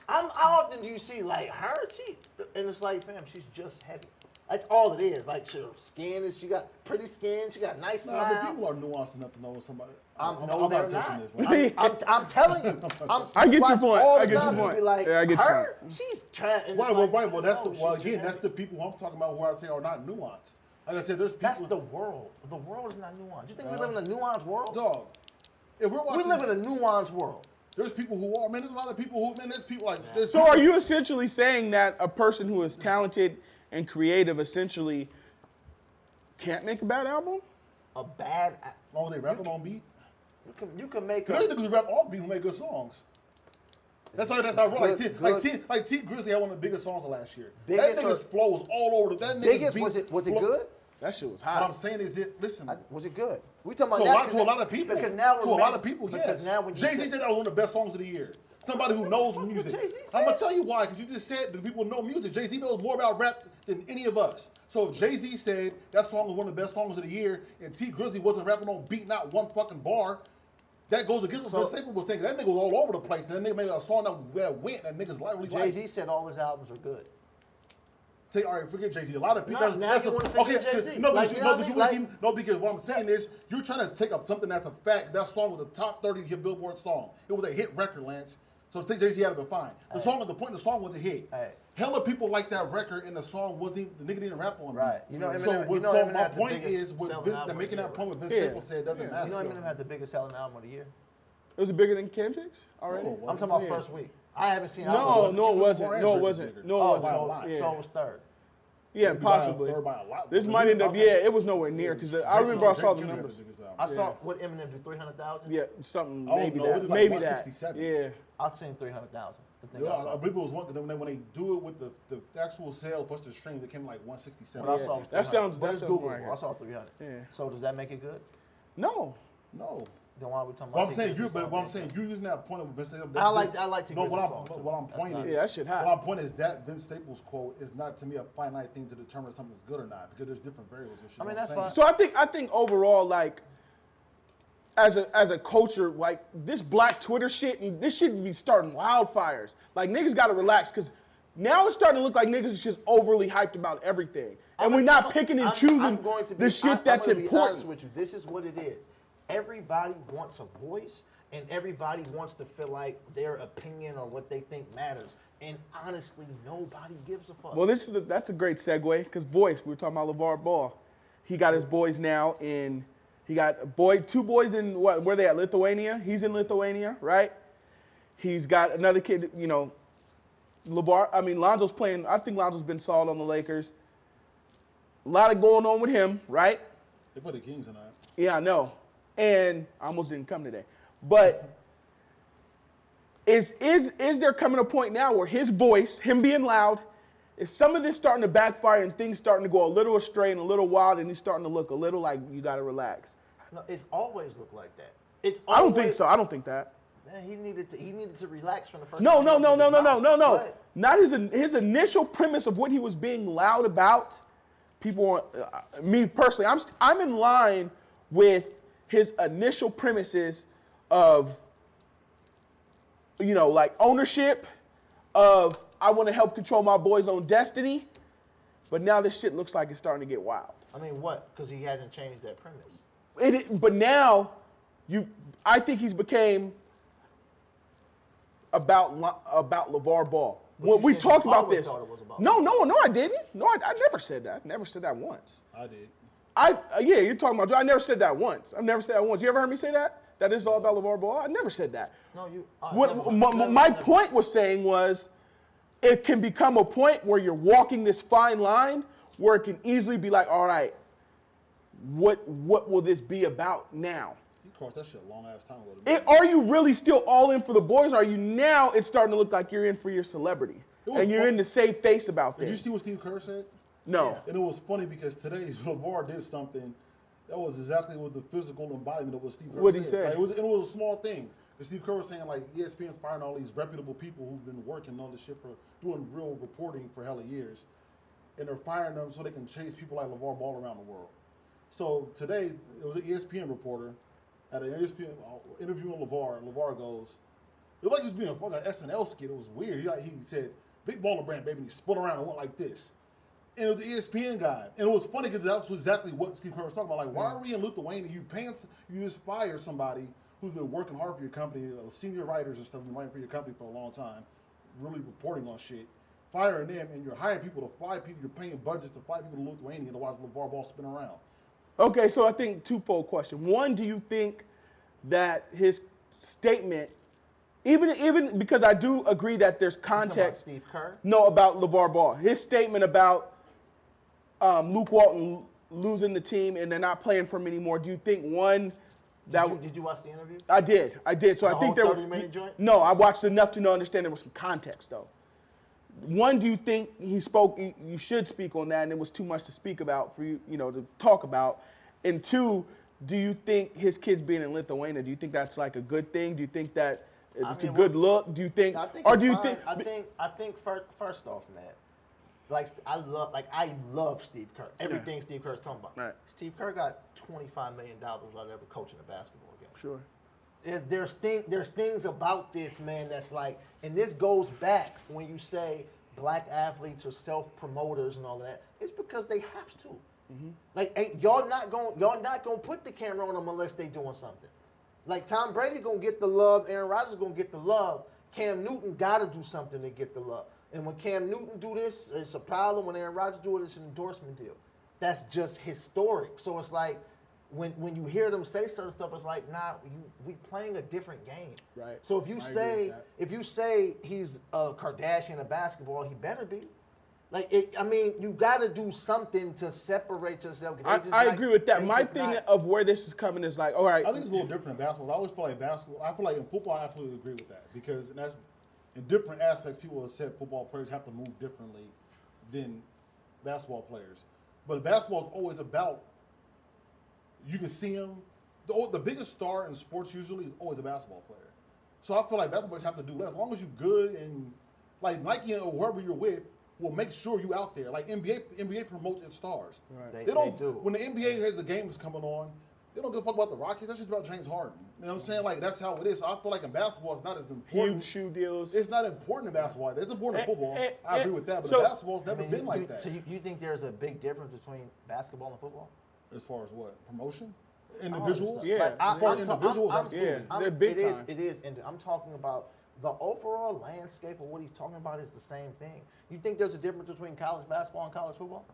how often do you see like her? And it's like, fam, she's just heavy. That's all it is. Like, she got pretty skin. She got nice smile. But people are nuanced enough to know somebody. I'm not not. taking this. Like, I'm telling you. I get your point. All I the get time your point. Be like, Yeah, I get your point. She's trying. right. Well, that's that's the people who I'm talking about who I say are not nuanced. Like I said, there's people. That's the world. The world is not nuanced. You think we live in a nuanced world? Dog. If we're watching, we live in a nuanced world. There's people who are, man, there's a lot of people who, man, there's people like this. So are you essentially saying that a person who is talented and creative essentially can't make a bad album? A bad... Oh, they rapping on beat? You can make There's niggas who rap off beat who make good songs. That's not wrong. Like T Grizzly had one of the biggest songs of last year. That nigga's flow was all over. That nigga's beat. Was it good? That shit was hot. What I'm saying is, listen. Was it good? We talking about to a lot of people. Because now to a lot of people, yes. Jay-Z said that was one of the best songs of the year. Somebody who knows music. I'm gonna tell you why, because you just said that people know music. Jay-Z knows more about rap than any of us. So Jay-Z said that song was one of the best songs of the year, and T Grizzly wasn't rapping on beat, not one fucking bar. That goes against what Staples was saying. That nigga was all over the place. And that nigga made a song that went, and niggas like really liked. Jay-Z said all his albums are good. Say, all right, forget Jay-Z. A lot of people. Now you want to forget Jay-Z. Because what I'm saying is, you're trying to take up something that's a fact. That song was a top 30 hit Billboard song. It was a hit record, Lance. So take Jay-Z out of it, fine. The point the song was a hit. Hella people like that record, and the song wasn't even, the nigga didn't rap on it. Right. You know, Eminem, so my point is, making that point with Vince Staples said it doesn't matter. You know Eminem had the biggest selling album of the year? Was it bigger than Kendrick's already? No, I'm talking about first week. I haven't seen. No, it wasn't. No, it wasn't. So it was third. Yeah, possibly. This might end up. Yeah, it was nowhere near because I remember I saw the numbers. I saw what Eminem do 300,000. Yeah, something maybe that. Yeah, I've seen 300,000. Yeah, I believe it was one. When they do it with the actual sale plus the streams, it came like 167. But I saw that sounds Google. Right. I saw 300. Yeah. So does that make it good? No. Then why are we talking about? What I'm saying, you're using that point of Vince Staples. I like to. No, what I'm pointing is, that shit hot. What I'm pointing is that Vince Staples quote is not to me a finite thing to determine if something's good or not, because there's different variables. I mean, that's fine. So I think overall, like, as a culture, like this Black Twitter shit, and this shouldn't be starting wildfires. Like niggas got to relax, because now it's starting to look like niggas is just overly hyped about everything, and we're not picking and choosing the shit that's important. With you, this is what it is. Everybody wants a voice, and everybody wants to feel like their opinion or what they think matters. And honestly, nobody gives a fuck. Well, that's a great segue, because voice. We were talking about LeVar Ball. He got his boys now in. He got two boys in what? Where they at? Lithuania. He's in Lithuania, right? He's got another kid. You know, Lonzo's playing. I think Lonzo's been solid on the Lakers. A lot of going on with him, right? They put the Kings tonight. Yeah, I know. And I almost didn't come today. But is there coming a point now where his voice, him being loud, is some of this starting to backfire and things starting to go a little astray and a little wild, and he's starting to look a little like you got to relax? No, it's always looked like that. I don't think so. I don't think that. Man, he needed to relax from the first. No. Not his initial premise of what he was being loud about. People, me personally, I'm in line with his initial premises of, like ownership, of I want to help control my boys' own destiny, but now this shit looks like it's starting to get wild. I mean, what? Because he hasn't changed that premise. But now, I think he's became about LeVar Ball. When we talked about this. No, I didn't. No, I never said that. Never said that once. I did. Yeah, you're talking about. I never said that once. I've never said that once. You ever heard me say that? That it's all about LeVar Ball? I never said that. No, you. My point was saying was, it can become a point where you're walking this fine line where it can easily be like, all right, what will this be about now? You crossed that shit a long ass time ago. Are you really still all in for the boys? Or are you now? It's starting to look like you're in for your celebrity, and you're in to save face about this. Did you see what Steve Kerr said? No. Yeah. And it was funny because today LeVar did something that was exactly what the physical embodiment of what Steve Kerr said. What did he say? Like, it was a small thing. And Steve Kerr was saying, like, ESPN's firing all these reputable people who've been working on this shit for doing real reporting for hella years. And they're firing them so they can chase people like LeVar Ball around the world. So today, it was an ESPN reporter at an ESPN interviewing LeVar, and LeVar goes, it was like he was being a fucking SNL skit. It was weird. He said, big baller brand, baby, and he spun around and went like this. And it was the ESPN guy. And it was funny because that's exactly what Steve Kerr was talking about. Like, why are we in Lithuania? You just fire somebody who's been working hard for your company, senior writers and stuff, been writing for your company for a long time, really reporting on shit. Firing them, and you're hiring people to fly people. You're paying budgets to fly people to Lithuania to watch LeVar Ball spin around. Okay, so I think twofold question. One, do you think that his statement, even because I do agree that there's context. Steve Kerr? No, about LeVar Ball. His statement about Luke Walton losing the team and they're not playing for him anymore. Do you think one that did you watch the interview? I did. So I think there was 30-minute joint? No, I watched enough to understand there was some context though. One, do you think he spoke? You should speak on that, and it was too much to speak about for you, to talk about. And two, do you think his kids being in Lithuania? Do you think that's like a good thing? Do you think that it's a good look? Do you think? I think I think first off, man, I love Steve Kerr. Everything Steve Kerr's talking about. Right. Steve Kerr got $25 million without ever coaching a basketball game. Sure. There's things about this, man, that's like, and this goes back when you say black athletes are self-promoters and all that. It's because they have to. Mm-hmm. Like, y'all not gonna put the camera on them unless they doing something. Like, Tom Brady gonna get the love, Aaron Rodgers gonna get the love. Cam Newton gotta do something to get the love. And when Cam Newton do this, it's a problem. When Aaron Rodgers do it, it's an endorsement deal. That's just historic. So it's like, when you hear them say certain stuff, it's like, nah, we playing a different game. Right. So if you say he's a Kardashian of basketball, he better be. Like, you got to do something to separate yourself. I agree with that. My thing of where this is coming is like, all right. I think it's a little different in basketball. I always feel like in football, I absolutely agree with that because that's in different aspects. People have said football players have to move differently than basketball players, but basketball is always about. You can see him. The biggest star in sports usually is always a basketball player. So I feel like basketball players have to do that. As long as you're good and like Nike or whoever you're with will make sure you out there. Like NBA promotes its stars. Right. They don't do. When the NBA has the games coming on, they don't give a fuck about the Rockets. That's just about James Harden. You know what I'm saying? Like that's how it is. So I feel like in basketball it's not as important. Huge shoe deals. It's not important in basketball. It's important in football. I agree with that. But basketball's never been like that. So you think there's a big difference between basketball and football? As far as what? Promotion? Individuals? Yeah. As far as individuals, absolutely. They're big time. It is. And I'm talking about the overall landscape of what he's talking about is the same thing. You think there's a difference between college basketball and college football?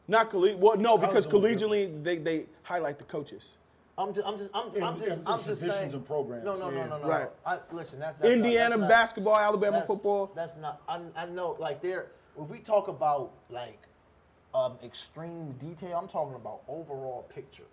Not collegiate. Well, no, because collegiately they highlight the coaches. I'm just saying. And programs. No. Right. Listen, that's Indiana not, basketball, Alabama football. That's not. I know. Like if we talk about like extreme detail, I'm talking about overall picture.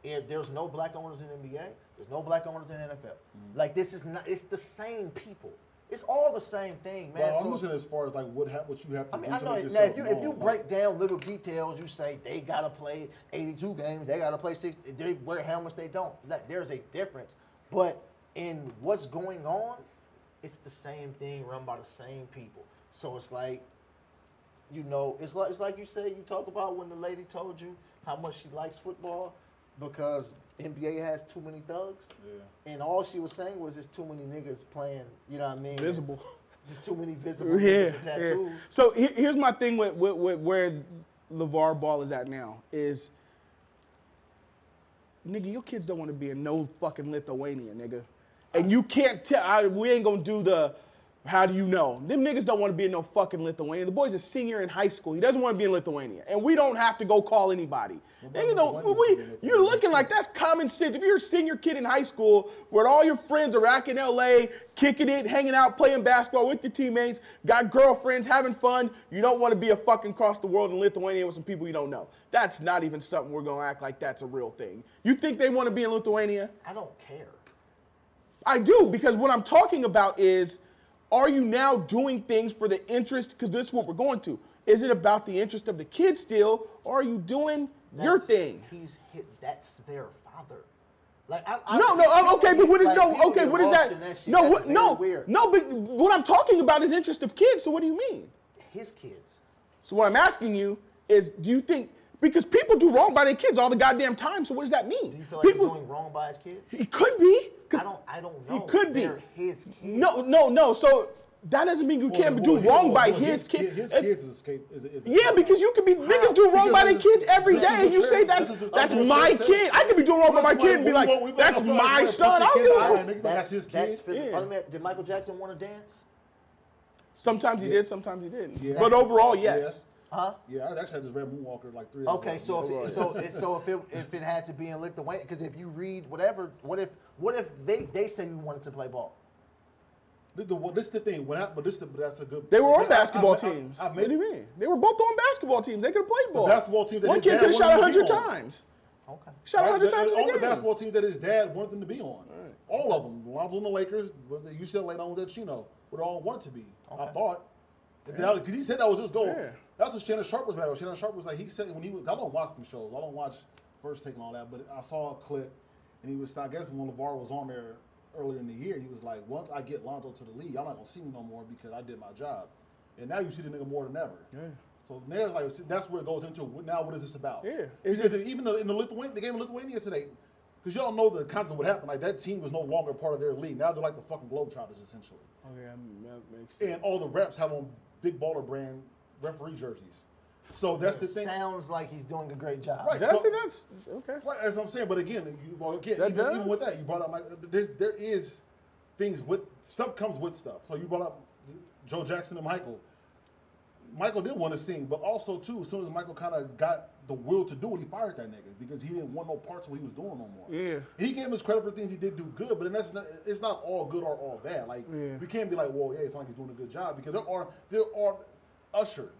There's no black owners in the NBA. There's no black owners in the NFL. Mm-hmm. Like this is not. It's the same people. It's all the same thing, man. Well, I'm listening as far as like what you have to do. I know. Now, if you break down little details, you say they gotta play 82 games, they gotta play 60. They wear helmets, they don't. There's a difference, but in what's going on, it's the same thing run by the same people. So it's like, it's like you said. You talk about when the lady told you how much she likes football because NBA has too many thugs. Yeah. And all she was saying was there's too many niggas playing, you know what I mean? Visible. There's too many visible niggas with tattoos. Yeah. So here's my thing with where LeVar Ball is at now is, nigga, your kids don't want to be in no fucking Lithuania, nigga. And you can't tell, we ain't gonna do the, how do you know? Them niggas don't want to be in no fucking Lithuania. The boy's a senior in high school. He doesn't want to be in Lithuania. And we don't have to go call anybody. You're looking like that's common sense. If you're a senior kid in high school where all your friends are back in LA, kicking it, hanging out, playing basketball with your teammates, got girlfriends, having fun, you don't want to be fucking across the world in Lithuania with some people you don't know. That's not even something we're going to act like that's a real thing. You think they want to be in Lithuania? I don't care. I do, because what I'm talking about is, are you now doing things for the interest? Because this is what we're going to. Is it about the interest of the kid still, or are you doing your thing? That's their father. Like okay, but what is what is that? But what I'm talking about is interest of kids. So what do you mean? His kids. So what I'm asking you is, do you think? Because people do wrong by their kids all the goddamn time. So what does that mean? Do you feel like he's doing wrong by his kids? He could be. I don't know. He could be. They're his kids. No. So That doesn't mean you can't do wrong by his kids. His kids is yeah, because you could be niggas do wrong by their kids every day, and you say that's my kid. I could be doing wrong by my kid and be like, that's my son. I don't give a That's his kid. Did Michael Jackson want to dance? Sometimes he did, sometimes he didn't. Yeah. But overall, yes. Huh? Yeah, I actually had this red moonwalker like 3 days Okay, ago. so if it had to be in Lithuania, because if you read whatever, what if they say we wanted to play ball? This is the thing. That's a good. They were on basketball teams. What do you mean? They were both on basketball teams. They could have played ball. The basketball team that one his kid dad could have shot wanted 100 to be on. times. Okay. Shot 100 times. On the basketball team that his dad wanted them to be on. Right. All of them. Lonzo on the Lakers, the UCLA, on that Chino, would all want to be. Okay. I thought. Because he said that was his goal. Yeah. That's what Shannus Sharp was mad at. Shannus Sharp was like, he said when he was, I don't watch them shows. I don't watch First Take and all that, but I saw a clip, and he was, I guess when LeVar was on there earlier in the year, he was like, once I get Lonzo to the league, y'all not going to see me no more because I did my job. And now you see the nigga more than ever. Yeah. So there's like, that's where it goes into, now what is this about? Yeah. Even in the game of Lithuania today, because y'all know the concept of what happened. Like, that team was no longer part of their league. Now they're like the fucking Globetrotters, essentially. Oh, yeah, that makes sense. And all the reps have on Big Baller brand referee jerseys. So that's the thing. Sounds like he's doing a great job. Right. That's okay. Right, as I'm saying, but again, even with that, you brought up there is things with stuff comes with stuff. So you brought up Joe Jackson and Michael. Michael did want to sing, but also too, as soon as Michael kind of got the will to do it, he fired that nigga because he didn't want no parts of what he was doing no more. Yeah. And he gave him his credit for things he did do good, but it's not all good or all bad. Like we can't be like, well, yeah, it's like he's doing a good job because there are Usher,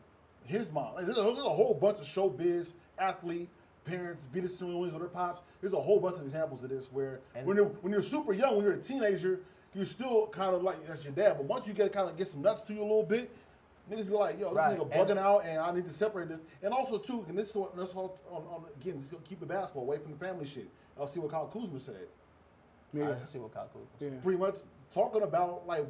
his mom. Like, there's a whole bunch of showbiz, athlete, parents, Venus Williams or their pops. There's a whole bunch of examples of this where when you're super young, when you're a teenager, you're still kind of like that's your dad. But once you get some nuts to you a little bit, niggas be like, yo, this nigga bugging out, and I need to separate this. And also too, and this all again, just keep the basketball away from the family shit. I'll see what Kyle Kuzma said. Yeah, I see what Kyle Kuzma said. Pretty much talking about like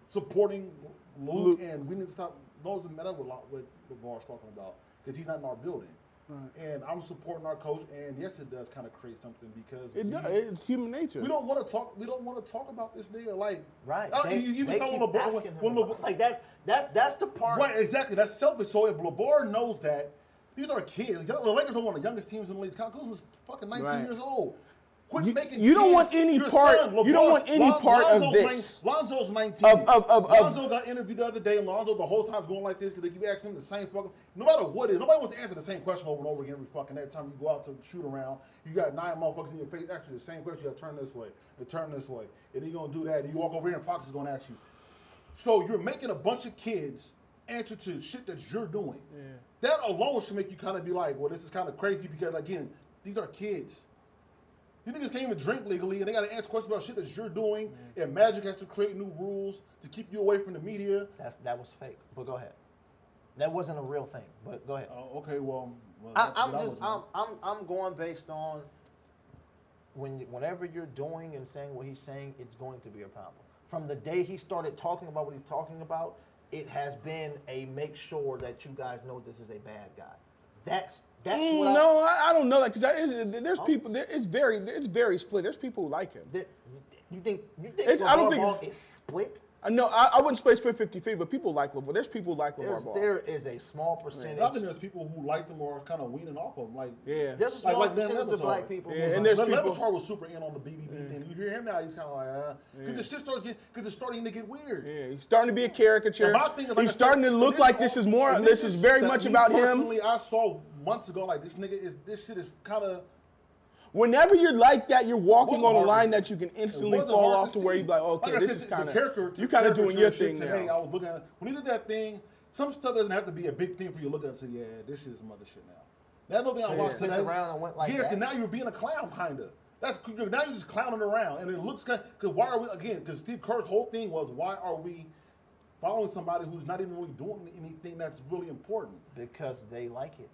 supporting Luke, and we need to stop. Those that met up with LeVar's talking about because he's not in our building. Right. And I'm supporting our coach, and yes, it does kind of create something because it's human nature. We don't want to talk. We don't want to talk about this nigga like right. You even saw LeVar like that's the part. Right, exactly. That's selfish. So if LeVar knows that these are kids, the Lakers are one of the youngest teams in the league. Kyle Kuzma's fucking 19 years old. Quit making you don't want any part. You don't want any part of this. Lonzo's 19. Lonzo got interviewed the other day, and Lonzo the whole time's going like this because they keep asking him the same fucking. No matter what it is, nobody wants to answer the same question over and over again every fucking time you go out to shoot around. You got 9 motherfuckers in your face. Actually, the same question. You got to turn this way, and turn this way, and you're gonna do that. And you walk over here, and Fox is gonna ask you. So you're making a bunch of kids answer to shit that you're doing. Yeah. That alone should make you kind of be like, well, this is kind of crazy because again, these are kids. You niggas can't even drink legally, and they got to answer questions about shit that you're doing, and Magic has to create new rules to keep you away from the media. That was fake, but go ahead. That wasn't a real thing, but go ahead. Okay, well I'm going based on whenever you're doing and saying what he's saying, it's going to be a problem. From the day he started talking about what he's talking about, it has been a make sure that you guys know this is a bad guy. That's what I don't know that because there's people. It's very split. There's people who like him. You think I don't think is split? No, I wouldn't split 50-50, but people like LeVar. There's people who like LeVar Ball. There is a small percentage. I think there's people who like them or are kind of weaning off of him. Like, there's a small percentage of black people. Yeah, and there's people. Levitar was super in on the BBB thing. You hear him now, he's kind of like, because the shit because it's starting to get weird. Yeah, he's starting to be a caricature. He's starting to look like this is more. This is very much about him. Personally, I saw months ago like this shit is kind of. Whenever you're like that, you're walking on a line that you can instantly fall off to where you're like, okay, this is kind of, you're kind of doing your thing today. now. I was looking at when he did that thing. Some stuff doesn't have to be a big thing for you to look at and say, yeah, this is some other shit now. That's no thing I watched today. Around and went like that. Because now you're being a clown, kind of. Now you're just clowning around, and it looks kind. Because why are we again? Because Steve Kerr's whole thing was, why are we following somebody who's not even really doing anything that's really important? Because they like it.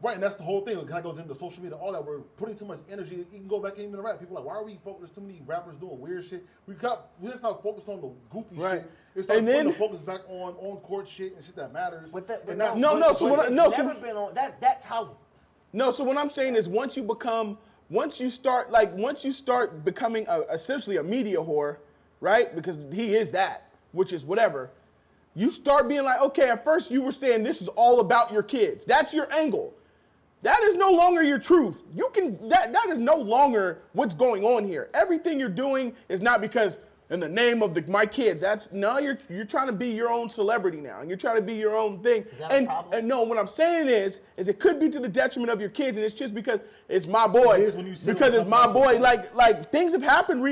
Right, and that's the whole thing. It kind of goes into social media, all that. We're putting too much energy. You can go back and even rap. People are like, why are we focused? Too many rappers doing weird shit. We're just not focused on the goofy shit. It's starting putting the focus back on court shit and shit that matters. That's how. No, so what I'm saying is once you start becoming essentially a media whore, right? Because he is that. which is whatever, you start being like, okay, at first you were saying this is all about your kids. That's your angle. That is no longer your truth. That is no longer what's going on here. Everything you're doing is not because in the name of my kids. You're trying to be your own celebrity now, and you're trying to be your own thing. Is that a problem? And no, what I'm saying is it could be to the detriment of your kids, and it's just because it's my boy. Because it's my boy. Like things have happened.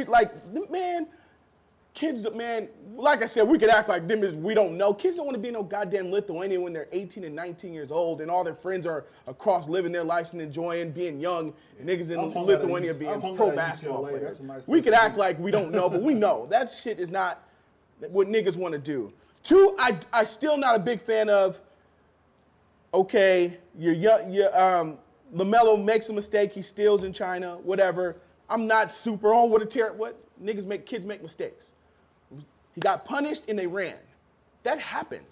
Kids, man, like I said, we could act like them as we don't know. Kids don't want to be in no goddamn Lithuania when they're 18 and 19 years old, and all their friends are across living their lives and enjoying being young. And niggas in Lithuania being pro basketball players. We could act like we don't know, but we know that shit is not what niggas want to do. Two, I still not a big fan of. Okay, LaMelo makes a mistake. He steals in China, whatever. I'm not super on what kids make mistakes. He got punished and they ran. That happened.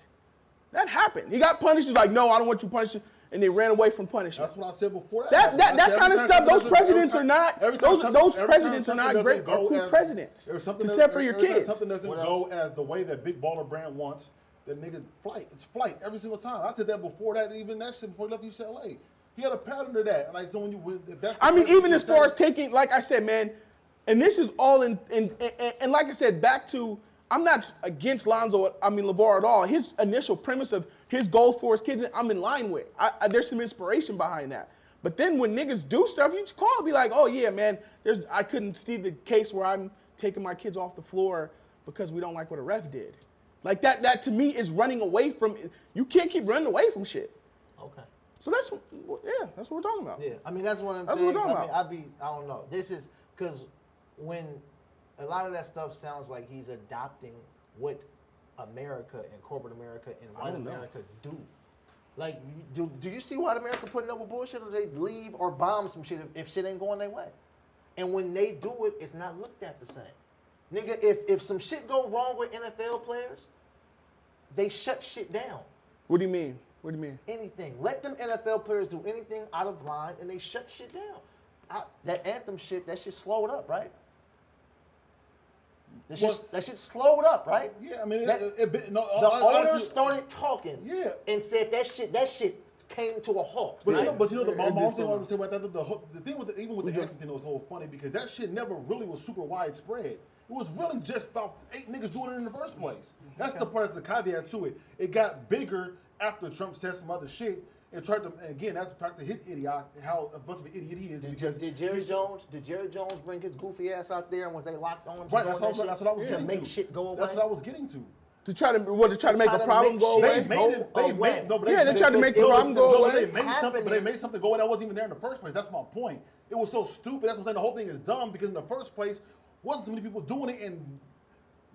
He got punished. He's like, no, I don't want you punished. And they ran away from punishment. That's what I said before. That kind of stuff. Those presidents are not. Those presidents are not great or cool presidents. Except for your kids. Something doesn't go as the way that Big Baller Brand wants. That nigga flight. It's flight every single time. I said that before that. Even that shit before he left UCLA. He had a pattern to that. Like so if that's. I mean, even as far as taking, like I said, man, and this is all and like I said, back to. I'm not against LeVar at all. His initial premise of his goals for his kids, I'm in line with. There's some inspiration behind that. But then when niggas do stuff, you just call and be like, oh yeah, man, I couldn't see the case where I'm taking my kids off the floor because we don't like what a ref did. Like that to me is running away from, you can't keep running away from shit. Okay. So that's what we're talking about. Yeah, I mean, that's one of the things, I don't know. This is, because when a lot of that stuff sounds like he's adopting what America and corporate America and white America do. Like, do you see white America putting up with bullshit, or they leave or bomb some shit if shit ain't going their way? And when they do it, it's not looked at the same. Nigga, if some shit go wrong with NFL players, they shut shit down. What do you mean? Anything. Let them NFL players do anything out of line, and they shut shit down. That anthem shit, that shit slowed up, right? That shit slowed up, right? Yeah, I mean, the owners started talking. Yeah. And said that shit came to a halt. But right? you know the only thing I understand about that, the thing with even with the anthem thing was a little funny because that shit never really was super widespread. It was really just about 8 niggas doing it in the first place. That's the part, that's the caveat to it. It got bigger after Trump said some other shit and tried to, and again, that's back to his idiot, how much of an idiot he is. Did Jerry Jones bring his goofy ass out there and was they locked on? Right, that's what I was getting to. Make shit go away. That's what I was getting to. To try to make a problem go away? They tried to make the problem go away. They made something go away that wasn't even there in the first place. That's my point. It was so stupid. That's what I'm saying. The whole thing is dumb because in the first place, wasn't too many people doing it, and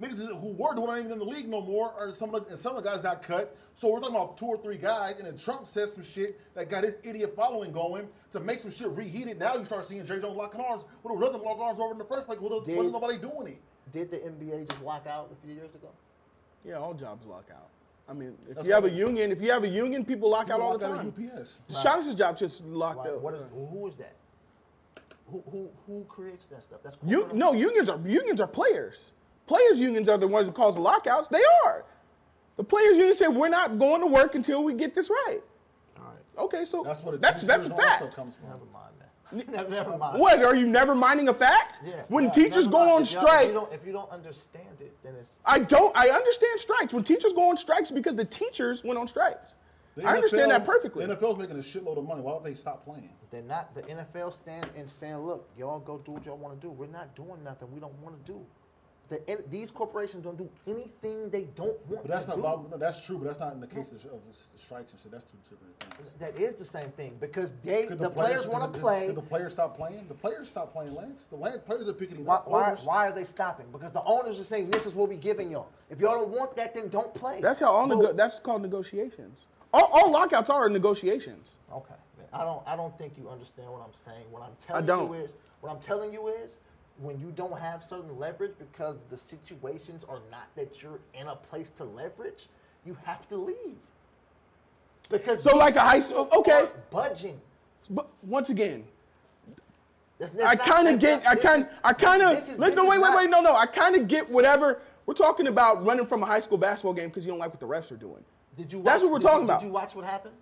niggas who were doing it ain't even in the league no more, or some of the guys got cut. So we're talking about 2 or 3 guys, and then Trump says some shit that got his idiot following going to make some shit reheated. Now you start seeing Jerry Jones locking arms. Well, there was nothing lock arms over in the first place. Wasn't nobody doing it. Did the NBA just lock out a few years ago? Yeah, all jobs lock out. I mean, if you have a union, people lock out all the time. UPS. Shannus' job just locked out. Who is that? Who creates that stuff? That's unions are players. Players' unions are the ones who cause the lockouts. They are. The players' union said we're not going to work until we get this right. All right. Okay, so that's a fact. Comes from. Never mind, man. Never mind. What, are you never minding a fact? Yeah. When teachers go on strike. If you don't understand it, then it's. I understand strikes. When teachers go on strikes because the teachers went on strikes. I understand that perfectly. The NFL's making a shitload of money. Why don't they stop playing? They're not. The NFL stand and saying, look, y'all go do what y'all want to do. We're not doing nothing we don't want to do. These corporations don't do anything they don't want to do. That's true, but that's not in the case of the strikes and shit. That's 2 different things. That is the same thing because the players want to play. Did the players stop playing? The players stop playing, Lance. The players are picketing. Why are they stopping? Because the owners are saying this is what we're giving y'all. If y'all don't want that, then don't play. That's that's called negotiations. All lockouts are negotiations. Okay, man. I don't think you understand what I'm saying. What I'm telling you is when you don't have certain leverage because the situations are not that you're in a place to leverage, you have to leave. Because so like a high school, okay, budging. But once again, I kind of get whatever We're talking about running from a high school basketball game because you don't like what the refs are doing. Did you? That's what we're talking about. Did you watch what happened?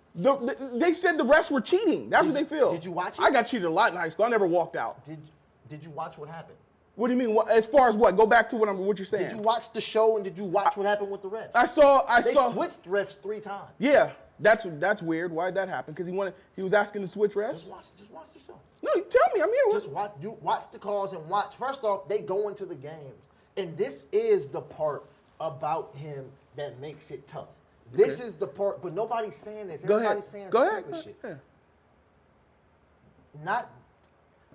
They said the refs were cheating. That's what they feel. Did you watch it? I got cheated a lot in high school. I never walked out. Did you watch what happened? What do you mean? As far as what? Go back to what you're saying. Did you watch the show and did you watch what happened with the refs? I saw. They switched refs 3 times. Yeah, that's weird. Why did that happen? Because he was asking to switch refs. Just watch the show. No, you tell me. I'm here. Just watch the calls and watch. First off, they go into the games, and this is the part about him that makes it tough. This is the part, but nobody's saying this. Everybody's saying stupid shit. Yeah.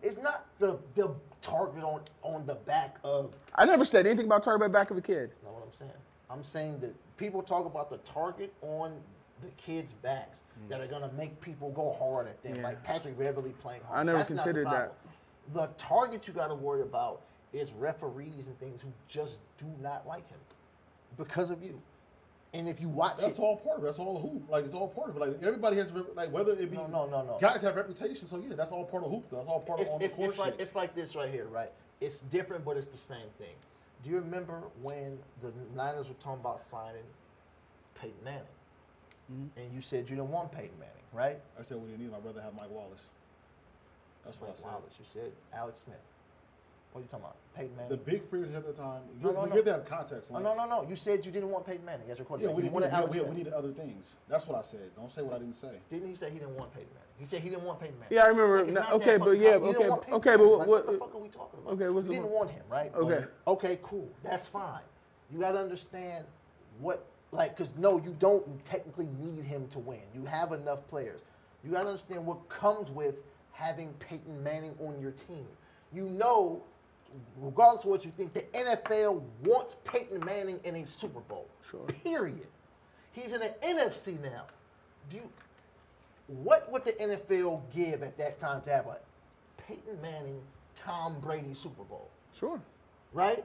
It's not the target on the back of. I never said anything about target on the back of a kid. That's not what I'm saying. I'm saying that people talk about the target on the kids' backs that are gonna make people go hard at them, like Patrick Beverly playing hard. I never That's considered that. The target you got to worry about is referees and things who just do not like him because of you. And if you watch that's all part of it. That's all hoop. Like, it's all part of it. Like, everybody has, like, whether it be. No. Guys have reputation, so yeah, that's all part of hoop. That's all part of the court shit. It's like this right here, right? It's different, but it's the same thing. Do you remember when the Niners were talking about signing Peyton Manning? Mm-hmm. And you said you didn't want Peyton Manning, right? I said, what do you need? I'd rather have Mike Wallace. That's what I said. Wallace, you said Alex Smith. What are you talking about? Peyton Manning? The big free agents at the time. You No. have to have context. No. You said you didn't want Peyton Manning. Yes, Yeah, we needed other things. That's what I said. Don't say what I didn't say. Didn't he say he didn't want Peyton Manning? He said he didn't want Peyton Manning. Yeah, I remember. Okay, but what the fuck are we talking about? Okay, you didn't want him, right? Okay. Okay, cool. That's fine. You got to understand because no, you don't technically need him to win. You have enough players. You got to understand what comes with having Peyton Manning on your team. You know, regardless of what you think, the NFL wants Peyton Manning in a Super Bowl. Sure. Period. He's in the NFC now. What would the NFL give at that time to have a Peyton Manning, Tom Brady Super Bowl? Sure. Right?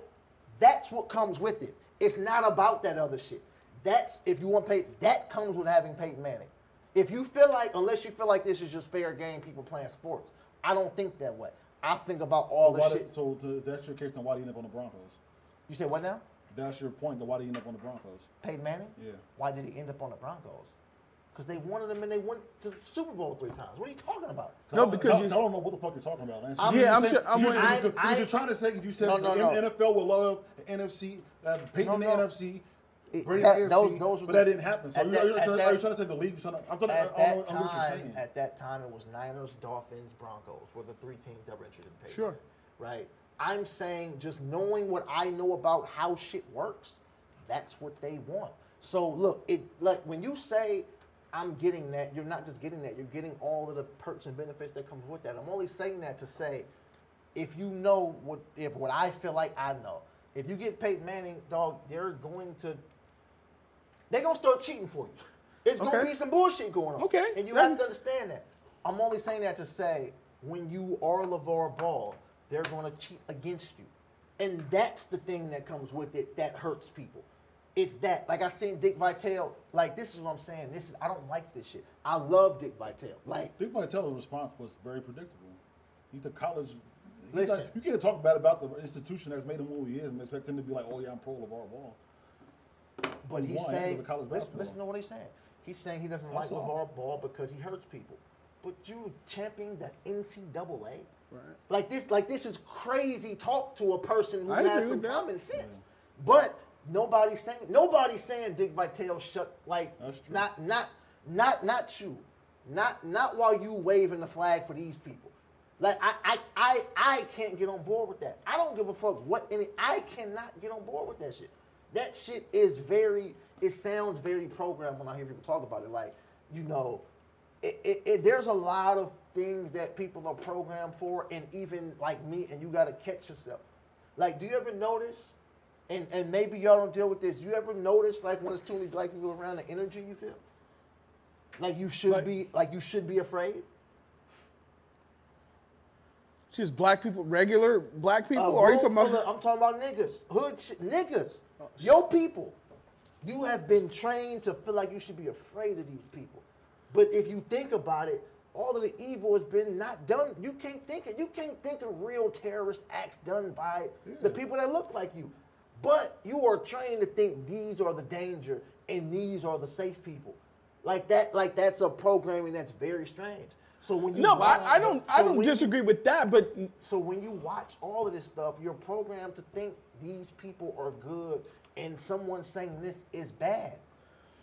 That's what comes with it. It's not about that other shit. That's if you want Peyton. That comes with having Peyton Manning. If you feel like, unless you feel like this is just fair game, people playing sports, I don't think that way. I think about all the shit. So if that's your case, then why do you end up on the Broncos? You said what now? That's your point. Then why do you end up on the Broncos? Peyton Manning? Yeah. Why did he end up on the Broncos? Because they wanted him and they went to the Super Bowl 3 times. What are you talking about? No, because I don't know what the fuck you're talking about. I'm you're trying to say, if you said no. the NFL will love the NFC, Peyton in the NFC, Brady in the NFC, but that didn't happen. So are you trying to say the league? I don't know what you're saying. At that time, it was Niners, Dolphins, Broncos were the 3 teams that were interested in Peyton. Sure. Right? I'm saying just knowing what I know about how shit works, that's what they want. So look, when you say I'm getting that, you're not just getting that, you're getting all of the perks and benefits that comes with that. I'm only saying that to say, if you know what I feel like I know, if you get Peyton Manning, dog, they're going to start cheating for you. It's going to be some bullshit going on. Okay. And you have to understand that. I'm only saying that to say, when you are LeVar Ball, they're going to cheat against you. And that's the thing that comes with it that hurts people. It's that. Like I seen Dick Vitale. Like, this is what I'm saying. I don't like this shit. I love Dick Vitale. Like, Dick Vitale's response was very predictable. He's the college. Listen. You can't talk bad about the institution that's made him who he is and expect him to be like, oh yeah, I'm pro LeVar Ball. But he's saying, listen to what he's saying. He's saying he doesn't like LeVar Ball because he hurts people. But you championing the NCAA? Right. Like this is crazy talk to a person who has some common sense. Yeah. But nobody's saying Dick Vitale shut, like, not you. Not while you waving the flag for these people. Like, I can't get on board with that. I don't give a fuck I cannot get on board with that shit. That shit is it sounds very programmed when I hear people talk about it. Like, you know, there's a lot of things that people are programmed for, and even like me, and you got to catch yourself. Like, do you ever notice, and maybe y'all don't deal with this, do you ever notice, like, when there's too many black people around, the energy you feel? Like you should be afraid? Just black people, regular black people? Or are you talking about? I'm talking about niggas. Hood shit. Niggas. Your people. You have been trained to feel like you should be afraid of these people. But if you think about it, all of the evil has been not done. You can't think of real terrorist acts done by the people that look like you. But you are trained to think these are the danger and these are the safe people. Like that's a programming that's very strange. So when you I don't disagree with that, but so when you watch all of this stuff, you're programmed to think these people are good, and someone saying this is bad.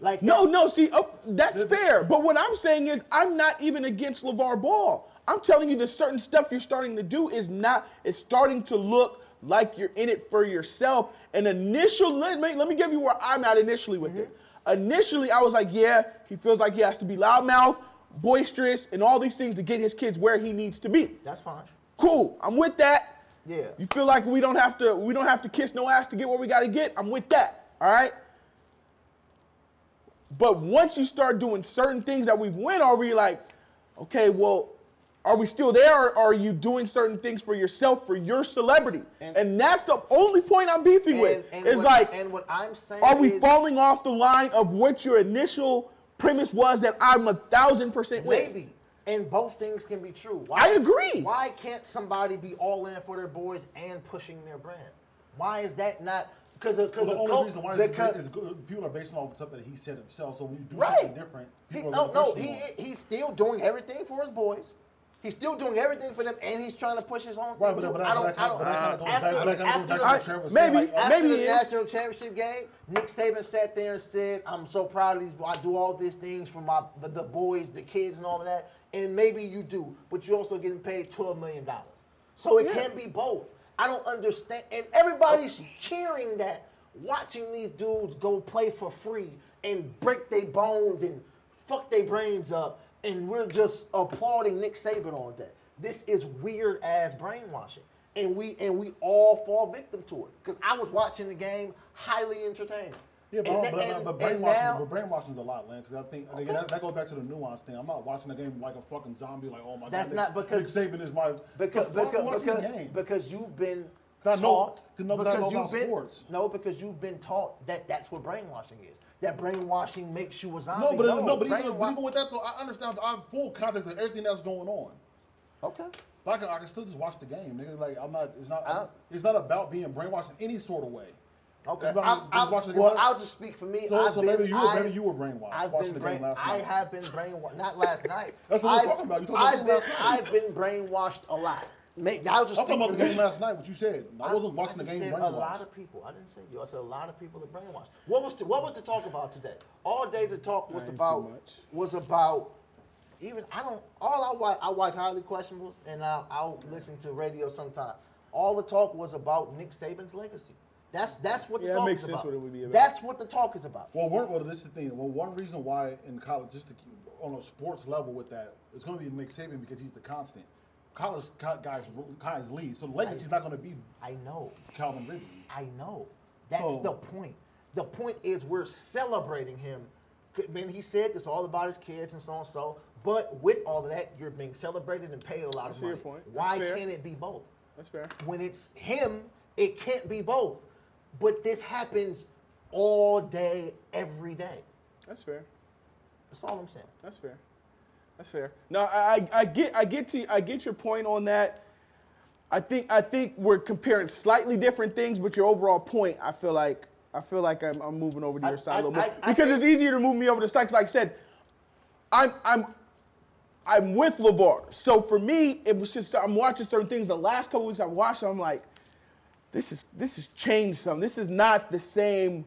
Like see, that's fair. But what I'm saying is, I'm not even against LeVar Ball. I'm telling you, the certain stuff you're starting to do is not. It's starting to look like you're in it for yourself. And let me give you where I'm at initially with it. Initially, I was like, yeah, he feels like he has to be loudmouth, boisterous, and all these things to get his kids where he needs to be. That's fine. Cool. I'm with that. Yeah. You feel like we don't have to kiss no ass to get where we got to get? I'm with that. All right? But once you start doing certain things that we've went over, you're like, okay, well, are we still there, or are you doing certain things for yourself, for your celebrity? And that's the only point I'm beefing with. And what I'm saying are we falling off the line of what your initial premise was that I'm 1,000% with? Maybe. And both things can be true. I agree. Why can't somebody be all in for their boys and pushing their brand? Why is that not? Because the only reason why is people are basing off of stuff that he said himself. So when you do something different, he's still doing everything for his boys. He's still doing everything for them, and he's trying to push his own thing. Maybe the national championship game, Nick Saban sat there and said, "I'm so proud of these. I do all these things for the boys, the kids, and all of that." And maybe you do, but you're also getting paid $12 million. So it can't be both. I don't understand, and everybody's cheering that, watching these dudes go play for free and break their bones and fuck their brains up. And we're just applauding Nick Saban all day. This is weird ass brainwashing, and we all fall victim to it. Because I was watching the game, highly entertained. Yeah, but brainwashing is a lot, Lance. Because I think that goes back to the nuance thing. I'm not watching the game like a fucking zombie. Like, oh my god, Nick Saban is my because you've been taught. Because you've been taught that that's what brainwashing is. That brainwashing makes you a zombie. But even with that though, I understand. I'm full context of everything that's going on. Okay. But I can still just watch the game, nigga. Like I'm not. It's not about being brainwashed in any sort of way. Okay. I'll just speak for me. So maybe you were brainwashed watching the game last night. I have been brainwashed. Not last night. That's what we're talking about. You talking about last night. I've been brainwashed a lot. I'm talking about the game last night. What you said. I wasn't watching the game brainwashed. A lot of people. I didn't say you. I said a lot of people are brainwashed. What was the talk about today? All day the talk was about. Even I watch Highly Questionable, and I'll listen to radio sometime. All the talk was about Nick Saban's legacy. That's what the talk is about. Yeah, it makes sense what it would be about. That's what the talk is about. Well, this is the thing. Well, one reason why in college, just to keep on a sports level with that, it's going to be Nick Saban because he's the constant. College guys leave, so the legacy's not going to be. I know. Calvin Ridley. I know. That's the point. The point is we're celebrating him. I mean, he said it's all about his kids and so on and so. But with all of that, you're being celebrated and paid a lot of money. Your point. Why can't it be both? That's fair. When it's him, it can't be both. But this happens all day, every day. That's fair. That's all I'm saying. That's fair. That's fair. No, I get your point on that. I think we're comparing slightly different things, but your overall point, I feel like I'm moving over to your side a little bit because it's easier to move me over to the side. Because, like I said, I'm with LeVar. So for me, it was just I'm watching certain things. The last couple weeks I've watched, I'm like, this has changed some. This is not the same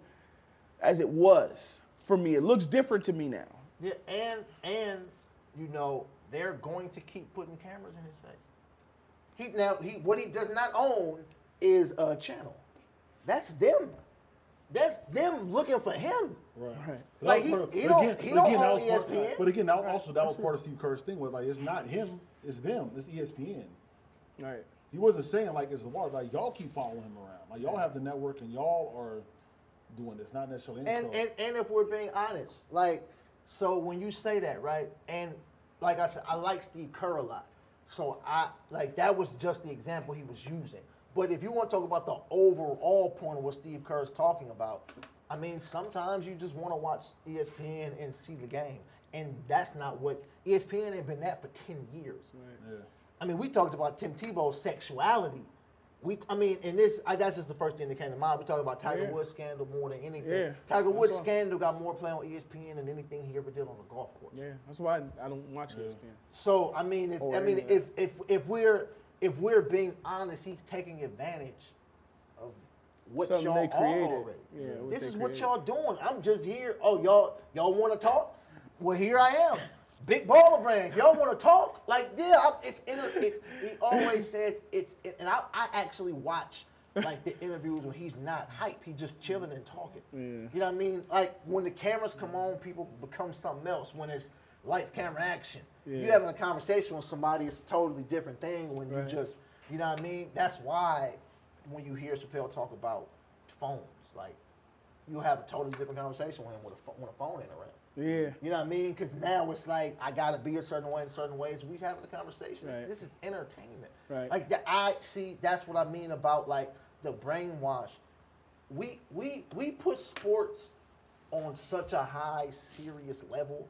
as it was for me. It looks different to me now. Yeah, and you know they're going to keep putting cameras in his face. What he does not own is a channel. That's them. That's them looking for him. Right. Like he don't own ESPN. But again, that was part of Steve Kerr's thing. Was like it's not him, it's them, it's ESPN. Right. He wasn't saying like it's LeVar. Like y'all keep following him around. Like y'all have the network and y'all are doing this, not necessarily. And if we're being honest, like so when you say that, right? And like I said, I like Steve Kerr a lot. So that was just the example he was using. But if you want to talk about the overall point of what Steve Kerr is talking about, I mean, sometimes you just want to watch ESPN and see the game. And that's not what ESPN ain't been that for 10 years. Right. Yeah. I mean, we talked about Tim Tebow's sexuality That's just the first thing that came to mind. We talking about Tiger Woods scandal more than anything. Yeah. Tiger Woods scandal got more play on ESPN than anything he ever did on the golf course. Yeah, that's why I don't watch ESPN. So if we're being honest, he's taking advantage of what Something y'all they created. are already. Yeah, This is what created. y'all doing. I'm just here. Oh, y'all want to talk? Well, here I am. Big baller brand. Y'all want to talk? Like, yeah, he always says and I actually watch like the interviews when he's not hype. He's just chilling and talking. Yeah. You know what I mean? Like when the cameras come on, people become something else. When it's lights, camera, action. Yeah. You having a conversation with somebody, it's a totally different thing when Right. you just, you know what I mean? That's why when you hear Chappelle talk about phones, like you have a totally different conversation with him when a phone ain't around. Yeah. You know what I mean? Because now it's like I gotta be a certain way in certain ways. We having a conversation. Right. This is entertainment. Right. Like that's what I mean about like the brainwash. We put sports on such a high, serious level,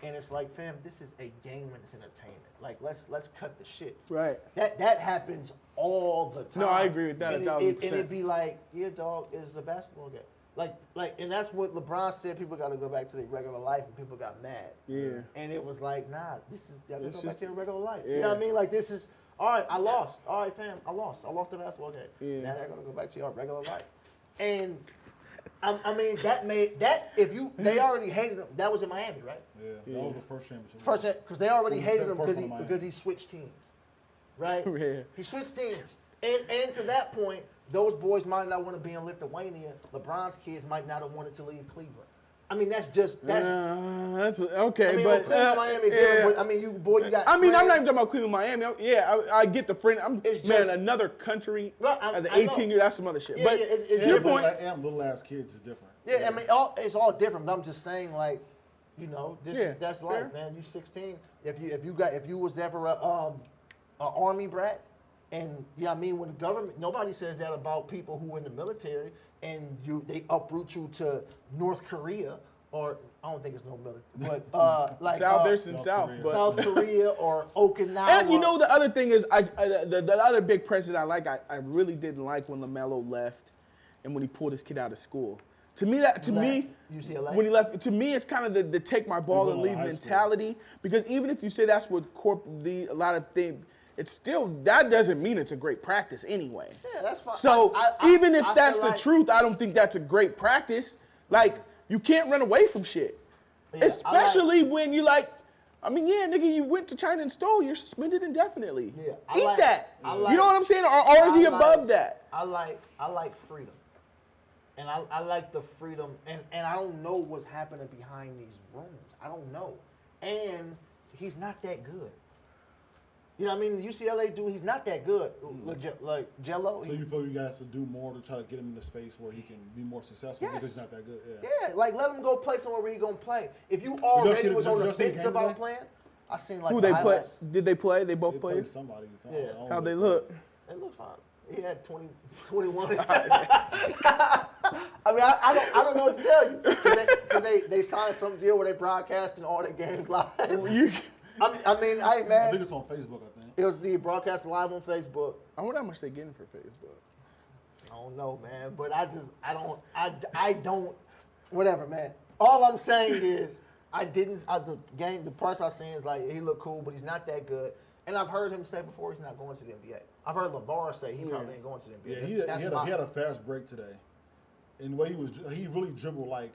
and it's like, fam, this is a game and it's entertainment. Like let's cut the shit. Right. That happens all the time. No, I agree with that 1,000%. And it'd be like, yeah, dog, it's a basketball game. Like, and that's what LeBron said. People got to go back to their regular life, and people got mad. Yeah. And it was like, nah, y'all gotta go back to your regular life. Yeah. You know what I mean? Like, this is, all right, I lost. All right, fam, I lost. I lost the basketball game. Yeah. Now they're gonna go back to your regular life. And I mean, they already hated him. That was in Miami, right? Yeah, that was the first championship. Because they already Well, hated him first one in Miami. because he switched teams, right? Yeah. He switched teams, and to that point, those boys might not want to be in Lithuania. LeBron's kids might not have wanted to leave Cleveland. I mean, that's okay, I mean, but Cleveland, Miami, different, but I mean, you got. I mean, I'm not even friends. talking about Cleveland, Miami. I get the friend. It's Man, just- another country Right, as an I know. 18-year, that's some other shit. Yeah, but yeah, it's to your different. point, And little ass kids is different. Yeah, I mean, it's all different. But I'm just saying, like, you know, that's life, man. You 16. If you was ever a army brat, and you know what I mean, when the government, nobody says that about people who are in the military, and they uproot you to North Korea, or I don't think it's no military, but like there's some South, Korea. but South Korea or Okinawa. and you know the other thing is, the other big president I really didn't like when LaMelo left, and when he pulled his kid out of school. To me, UCLA? when he left, to me, it's kind of the take my ball and leave mentality. Because even if you say that's what a lot of things, it's still, that doesn't mean it's a great practice anyway. Yeah, that's fine. So even if that's feel the like- truth, I don't think that's a great practice. Like, you can't run away from shit. Yeah, Especially when you like, I mean, yeah, nigga, you went to China and stole, you're suspended indefinitely. Yeah, Eat that. I You know what I'm saying? Or is he above that? I like freedom. And I like the freedom, and I don't know what's happening behind these rooms. I don't know. And he's not that good. You know what I mean? The UCLA dude, he's not that good. Like Jello. So you feel you guys to do more to try to get him in the space where he can be more successful because he's not that good? Yeah. Yeah, like let him go play somewhere where he gonna play. If you already was on the bench about playing, I seen like Who the they play? highlights. Did they play? They both They played? somebody. Yeah. How'd they look? They look fine. He had 21. I mean, I don't know what to tell you because they signed some deal where they broadcasting all their games live. I mean, I ain't I mad. think it's on Facebook. I think. It was the broadcast live on Facebook. I wonder how much they getting for Facebook. I don't know, man, but I don't, whatever, man. All I'm saying is the price I seen is like he looked cool, but he's not that good. And I've heard him say before he's not going to the NBA. I've heard LeVar say he probably ain't going to the NBA. Yeah, he had a fast break today. And the way he really dribbled like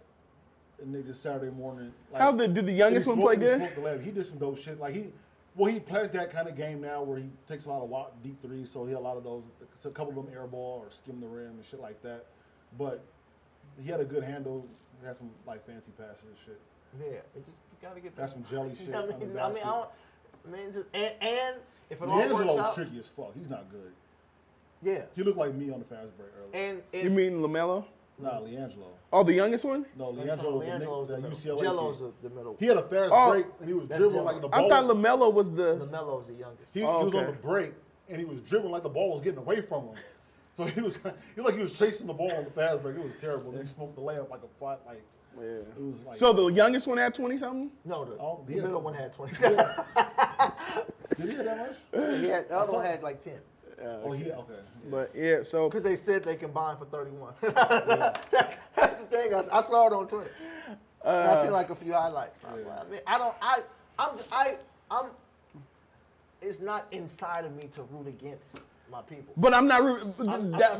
in this Saturday morning. Like, Did the youngest one play good? He did some dope shit. Like he plays that kind of game now where he takes a lot of deep threes, so he had a lot of those. A couple of them air ball or skim the rim and shit like that. But he had a good handle. He had some like fancy passes and shit. Yeah, you gotta get. That's some jelly shit. And if it all Leangelo's works out, tricky as fuck. He's not good. yeah. He looked like me on the fast break earlier. And if, You mean LaMelo? Nah, Leangelo. Oh, the youngest one? No, Leangelo's the the middle. UCLA Jello's kid. the middle. He had a fast Oh, break and he was that's dribbling Jello. like the I ball. thought LaMelo was the. LaMelo's the youngest. He was okay. on the break and he was dribbling like the ball was getting away from him. So he was like he was chasing the ball on the fast break. It was terrible. Then he smoked the layup like a fight. Like it was like. So the youngest one had 20 something? No, the middle one had 20. Did he have that much? The other one had like 10. Oh, yeah, okay. Yeah. But yeah, so Because they said they combined for 31. That's the thing. I saw it on Twitter. I seen like a few highlights. Yeah. I mean, I'm. It's not inside of me to root against my people. but I'm not.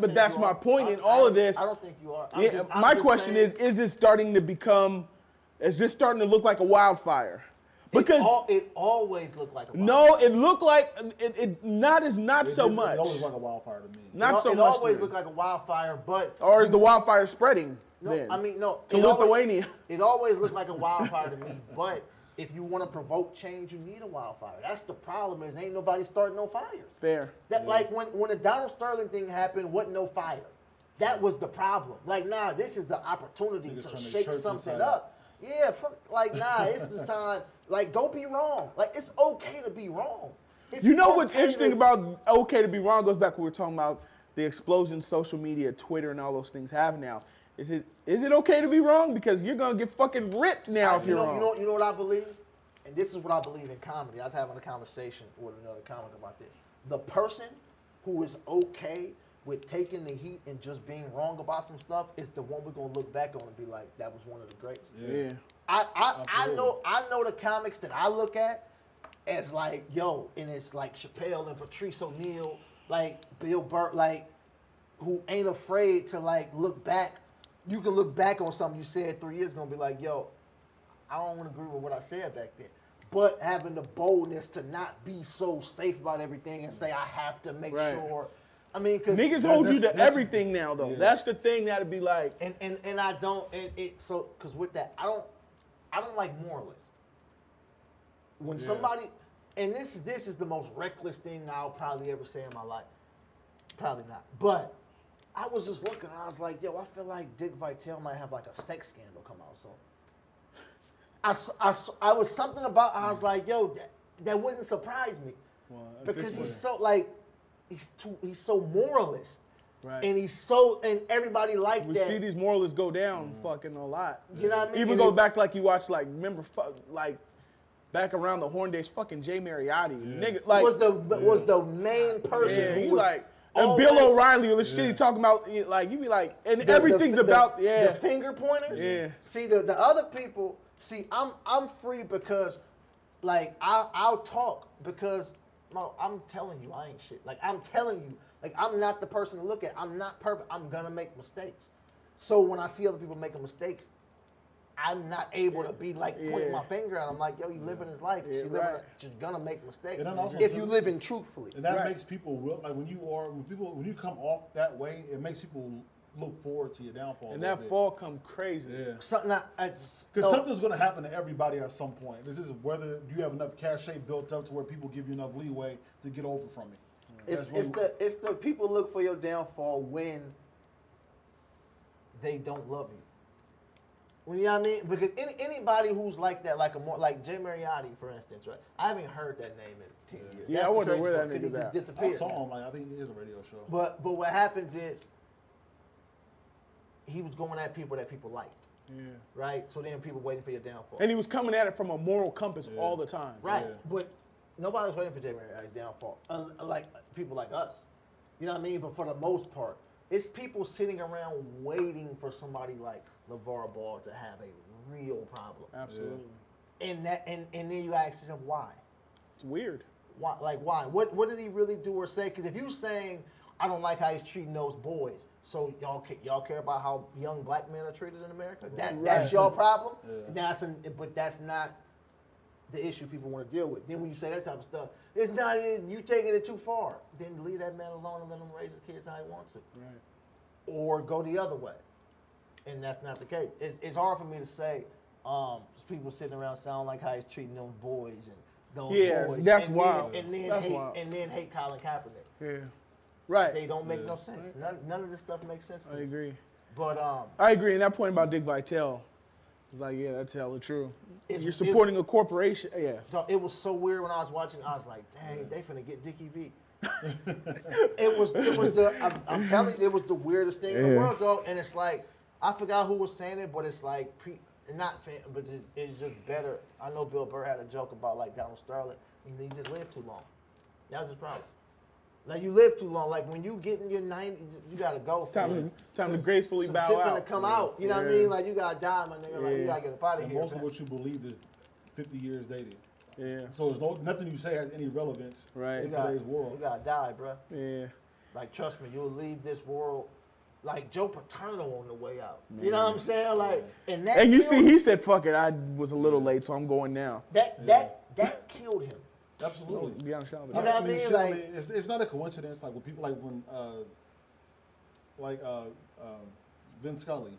But that's you my are. point in all of this. I don't think you are. My question is this starting to become? Is this starting to look like a wildfire? Because it always looked like a wildfire. no, it looked like it not so much. It always like a wildfire to me. Not so it much. always looked like a wildfire, but Or is the wildfire spreading? no, then? I mean no. To it always- Lithuania. It always looked like a wildfire to me, but if you want to provoke change, you need a wildfire. That's the problem. Is ain't nobody starting no fires. Fair. That like when the Donald Sterling thing happened, wasn't no fire. That was the problem. Like, nah, this is the opportunity Niggas to turn their shake shirts something inside out. up. Yeah, fuck, like, nah, it's the time. Like, go be wrong. Like, it's okay to be wrong. It's You know what's okay interesting to- about okay to be wrong goes back to what we were talking about the explosion social media, Twitter, and all those things have now. Is it okay to be wrong? Because you're gonna get fucking ripped now if you're wrong. You know what I believe? And this is what I believe in comedy. I was having a conversation with another comic about this. The person who is okay with taking the heat and just being wrong about some stuff is the one we're gonna look back on and be like, that was one of the greats. Yeah. I know the comics that I look at as like, yo, and it's like Chappelle and Patrice O'Neal, like Bill Burr, like who ain't afraid to like look back. You can look back on something you said 3 years ago and be like, yo, I don't agree with what I said back then. But having the boldness to not be so safe about everything and say I have to make Right. sure. I mean, cause Niggas hold you to that's- everything now though. yeah. That's the thing that'd be like. and I don't because with that I don't like moralists. When somebody and this is the most reckless thing I'll probably ever say in my life. Probably not. But I was just looking, I was like, yo, I feel like Dick Vitale might have like a sex scandal come out soon. I was something about I was like, yo, that wouldn't surprise me. Well, Because he's so like he's so moralist. Right. And and everybody like We that. see these moralists go down fucking a lot. You know what I mean? Even And go it- back to like you watch like remember like back around the Horn days, fucking Jay Mariotti, nigga like was the main person yeah, who he was like and always- Bill O'Reilly or the shit he talking about like you be like and the- everything's the- about the finger pointers. Yeah. See the other people. See, I'm free because, like I'll talk because no, I'm telling you I ain't shit. Like I'm telling you, like I'm not the person to look at. I'm not perfect. I'm gonna make mistakes. So when I see other people making mistakes, I'm not able to be like pointing my finger at. I'm like, yo, you living his life. Yeah, She's gonna make mistakes. And then also If too- you live in truthfully. And that Right. makes people like when you come off that way, it makes people look forward to your downfall. and a little that bit. fall come crazy. Yeah. Something Because something's going to happen to everybody at some point. This is whether you have enough cachet built up to where people give you enough leeway to get over from it. It's the people look for your downfall when they don't love you. When you know what I mean? Because anybody who's like that, like Jay Mariotti, for instance, right? I haven't heard that name in 10 years. Yeah, That's I the wonder crazy where part, that 'cause he nigga's just at. I disappeared. saw him. Like I think he is a radio show. But what happens is he was going at people that people liked, Yeah. right? So then people waiting for your downfall. And he was coming at it from a moral compass all the time. Right, Yeah. but nobody's waiting for Jay Mariotti's downfall. Like people like us, you know what I mean. But for the most part, it's people sitting around waiting for somebody like LeVar Ball to have a real problem. Absolutely. And then you ask yourself why? It's weird. Why? Like why? What did he really do or say? Because if you saying I don't like how he's treating those boys, so y'all care about how young black men are treated in America? That's your problem. Yeah. But that's not the issue people want to deal with. Then when you say that type of stuff, it's not you taking it too far. Then leave that man alone and let him raise his kids how he wants to. Right. Or go the other way. And that's not the case. It's hard for me to say people sitting around sound like how he's treating those boys and those boys. That's and wild. Then, and then That's hate wild. and then hate Colin Kaepernick. Yeah. Right. They don't make no sense. None of this stuff makes sense to I me. agree. But I agree. And that point about Dick Vitale, it's like, yeah, that's hella true. It's- You're supporting a corporation. Yeah. so it was so weird when I was watching. I was like, dang, they finna get Dickie V. I'm telling you, it was the weirdest thing in the world, though. And it's like, I forgot who was saying it, but it's like, but it's just better. I know Bill Burr had a joke about like Donald Sterling. He just lived too long. That was his problem. Like you live too long. Like when you get in your 90s, you gotta go. It's time to gracefully some bow shit out. Finna come out. You know what I mean? Like you gotta die, my nigga. Like you gotta get up out of and here. Most of what you believe is 50 years dated. Yeah. So there's nothing you say has any relevance in today's world. You gotta die, bro. Yeah. Like trust me, you'll leave this world like Joe Paterno on the way out. Man. You know what I'm saying? Like, and you see, he said, "Fuck it, I was a little late, so I'm going now." That killed him. Absolutely. Be honest, you know what I mean? Like, it's not a coincidence. Like when people Vin Scully,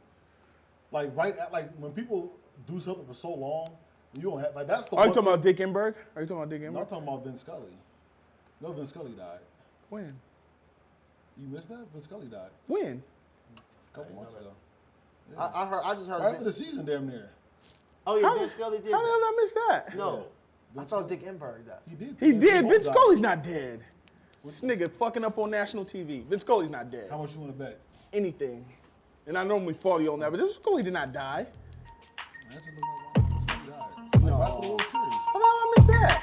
like when people do something for so long, you don't have like that's the. Are you talking about Dick Enberg? Are you talking about Dick Enberg? No, I'm talking about Vin Scully. No, Vin Scully died. When? You missed that? Vin Scully died. When? A couple months ago. Yeah. I just heard. Right after the season, damn near. Oh yeah, Vin Scully did. How the hell did I miss that? No. I thought Dick Enberg died. He did. He did. Vin Scully's not dead. This nigga fucking up on national TV. Vin Scully's not dead. How much you want to bet? Anything. And I normally follow you on that, but Vin Scully did not die. That's a little bit wrong. He died. No. Right after the World Series. How the hell did I miss that?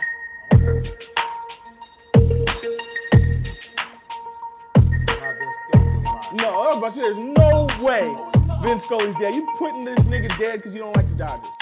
No, I was about to say, there's no way Vin Scully's dead. You putting this nigga dead because you don't like the Dodgers.